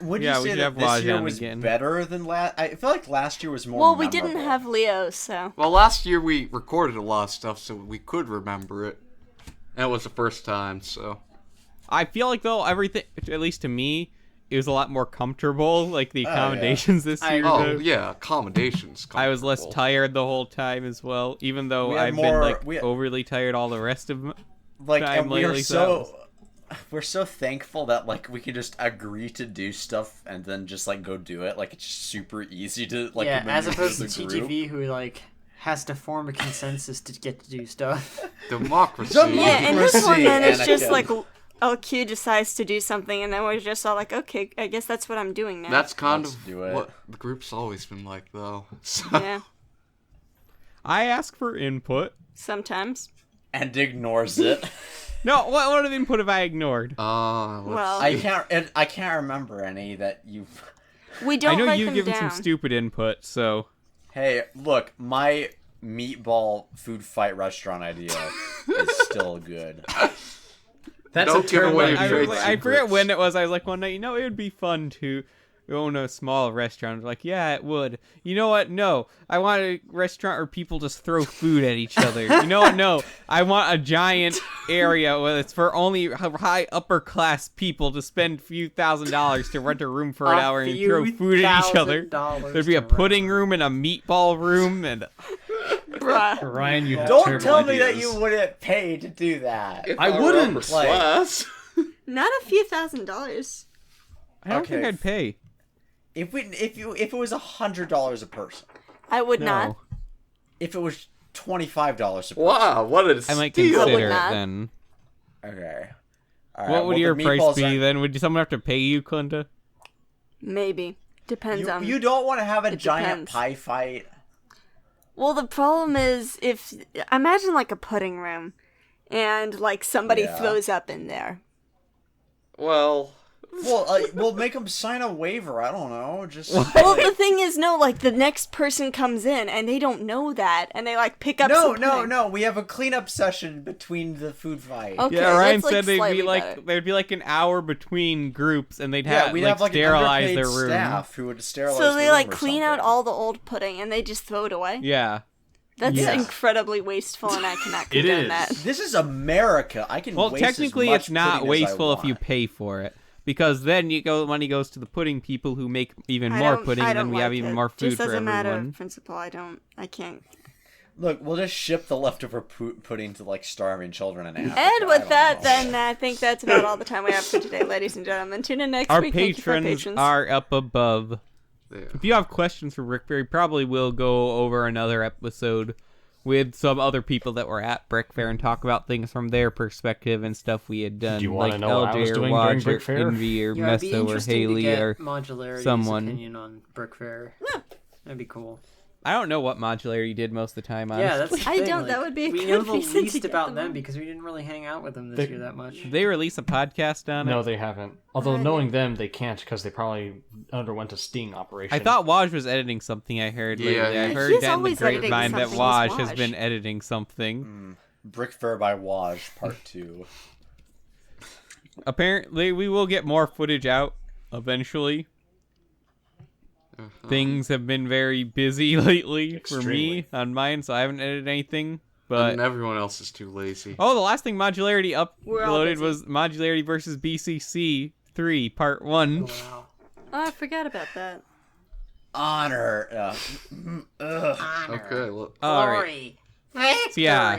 Would you Yeah, we say should that have this Waj year on was again. better than last? I feel like last year was more. well, we didn't memorable. have Leo, so Well, last year we recorded a lot of stuff, so we could remember it. And it was the first time, so. I feel like though everything, at least to me, it was a lot more comfortable. Like the yeah. accommodations this year. Oh, though. yeah, accommodations. I was less comfortable. tired the whole time as well, even though We had I've more- been like we had- overly tired all the rest of Like, time and we are lately, so we're so thankful that like we can just agree to do stuff and then just like go do it. Like it's just super easy to like. yeah, as maneuver opposed to the group. TGV, who like has to form a consensus to get to do stuff. Democracy. yeah. And this one, then it's just Anakin. like LQ decides to do something, and then we're just all like, okay, I guess that's what I'm doing now. That's kind Let's of do it. what the group's always been like, though. So. Yeah, I ask for input. sometimes. And ignores it. No, what input have I ignored? Let's Well, I can't remember any that you've. we don't I know write you've them given down. some stupid input, so Hey, look, my meatball food fight restaurant idea is still good. That's Don't a give term away that your you- trade I forget secrets. when it was. I was like one night, it would be fun to own a small restaurant. Like, yeah, it would. You know what? No, I want a restaurant where people just throw food at each other. You know what? No, I want a giant area where it's for only high upper class people to spend a few $1,000s to rent a room for an hour and throw food at each other. There'd be a pudding room and a meatball room and. Bruh. Ryan, you have Don't terrible tell me that ideas. you wouldn't pay to do that. If I remember wouldn't, like- class. Not a few $1,000s. I don't think Okay. I'd pay. If it was $100 a person, I would No. not. if it was $25 a person, Wow, what a I might steal. consider it not. then. okay. All right, What would well, your the price meatballs be are- then? Would someone have to pay you, Clinta? Maybe. Depends on. You don't want to have a It giant depends. pie fight. Well, the problem is if imagine like a pudding room, and like somebody Yeah. throws up in there. Well, Well, we'll make them sign a waiver. I don't know. Just Well, the thing is, no, like the next person comes in and they don't know that, and they like pick up. some pudding. no. We have a cleanup session between the food fight. Okay, Yeah, Ryan that's, like, said they'd be slightly like better. there'd be like an hour between groups, and they'd Yeah, have we'd like have like an sterilize underpaid their room. staff who would sterilize. So the they room like or clean out something. all the old pudding and they just throw it away. Yeah. That's Yeah. incredibly wasteful, and I cannot It condone is. that. This is America. I can. Well, waste as technically, much it's not pudding as I wasteful if you want. pay for it, because then money goes to the pudding people who make even I more don't- pudding, I and then don't we have like even it. more food Just for as a matter everyone. of principle, I can't. Look, we'll just ship the leftover pudding to like starving children in Africa. And I with don't that, know. then I think that's about all the time we have for today, ladies and gentlemen. Tune in next Our week. Thank you for your patrons patience. are up above. yeah. If you have questions for Brickfair, probably will go over another episode with some other people that were at Brickfair and talk about things from their perspective and stuff we had done. Do you wanna like know what I was LJ or doing during Waj or Brickfair? Envy or Yeah, it'd be Meso or interesting Haley to get or Modularity's someone. opinion on Brickfair. That'd be cool. I don't know what modularity did most of the time, honestly. Yeah, that's the I thing, don't. like, That would be a we good know the reason to least get about them them on. because we didn't really hang out with them this year that much. Did they release a podcast on it? No, they haven't. Although I knowing them, they can't because they probably underwent a sting operation. I thought Waj was editing something I heard lately. Yeah, I he's heard that in the always editing grapevine that something. Waj He's has Waj. been editing something. Brickfair by Waj, Part 2. Apparently, we will get more footage out eventually. Things have been very busy lately for me Extremely. on mine, so I haven't edited anything. And But everyone else is too lazy. oh, the last thing Modularity We're all uploaded busy. was Modularity versus BCC 3 Part 1. Wow. Oh, I forgot about that. Honor. Okay, well, All right. So yeah,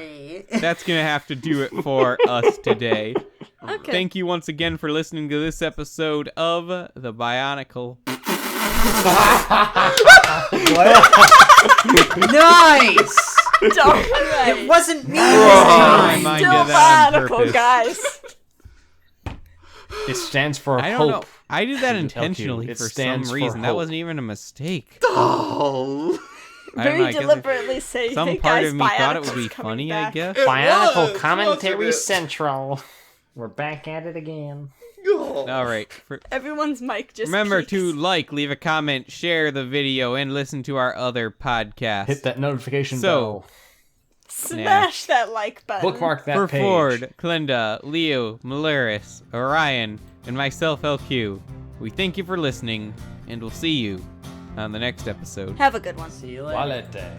that's gonna have to do it for us today. Okay. Thank you once again for listening to this episode of The Bionicle. Nice! All right. It wasn't me this I time! mind Still you that on radical, purpose. guys. It stands for I don't hope. know. I did that LQ. intentionally It for some stands for reason. That hope. wasn't even a mistake. oh, I don't know, Very I guess deliberately say, some hey part guys, of me thought it would be Bionicle's coming funny, back. I guess. It Bionicle was, Commentary wasn't it? Central. We're back at it again. All right. Everyone's mic just Remember peaks. to like, leave a comment, share the video, and listen to our other podcasts. Hit that notification So, bell. Smash that like button. Bookmark that For page. Ford, Clinda, Leo, Malaris, Orion, and myself, LQ, we thank you for listening, and we'll see you on the next episode. Have a good one. See you later. Walete.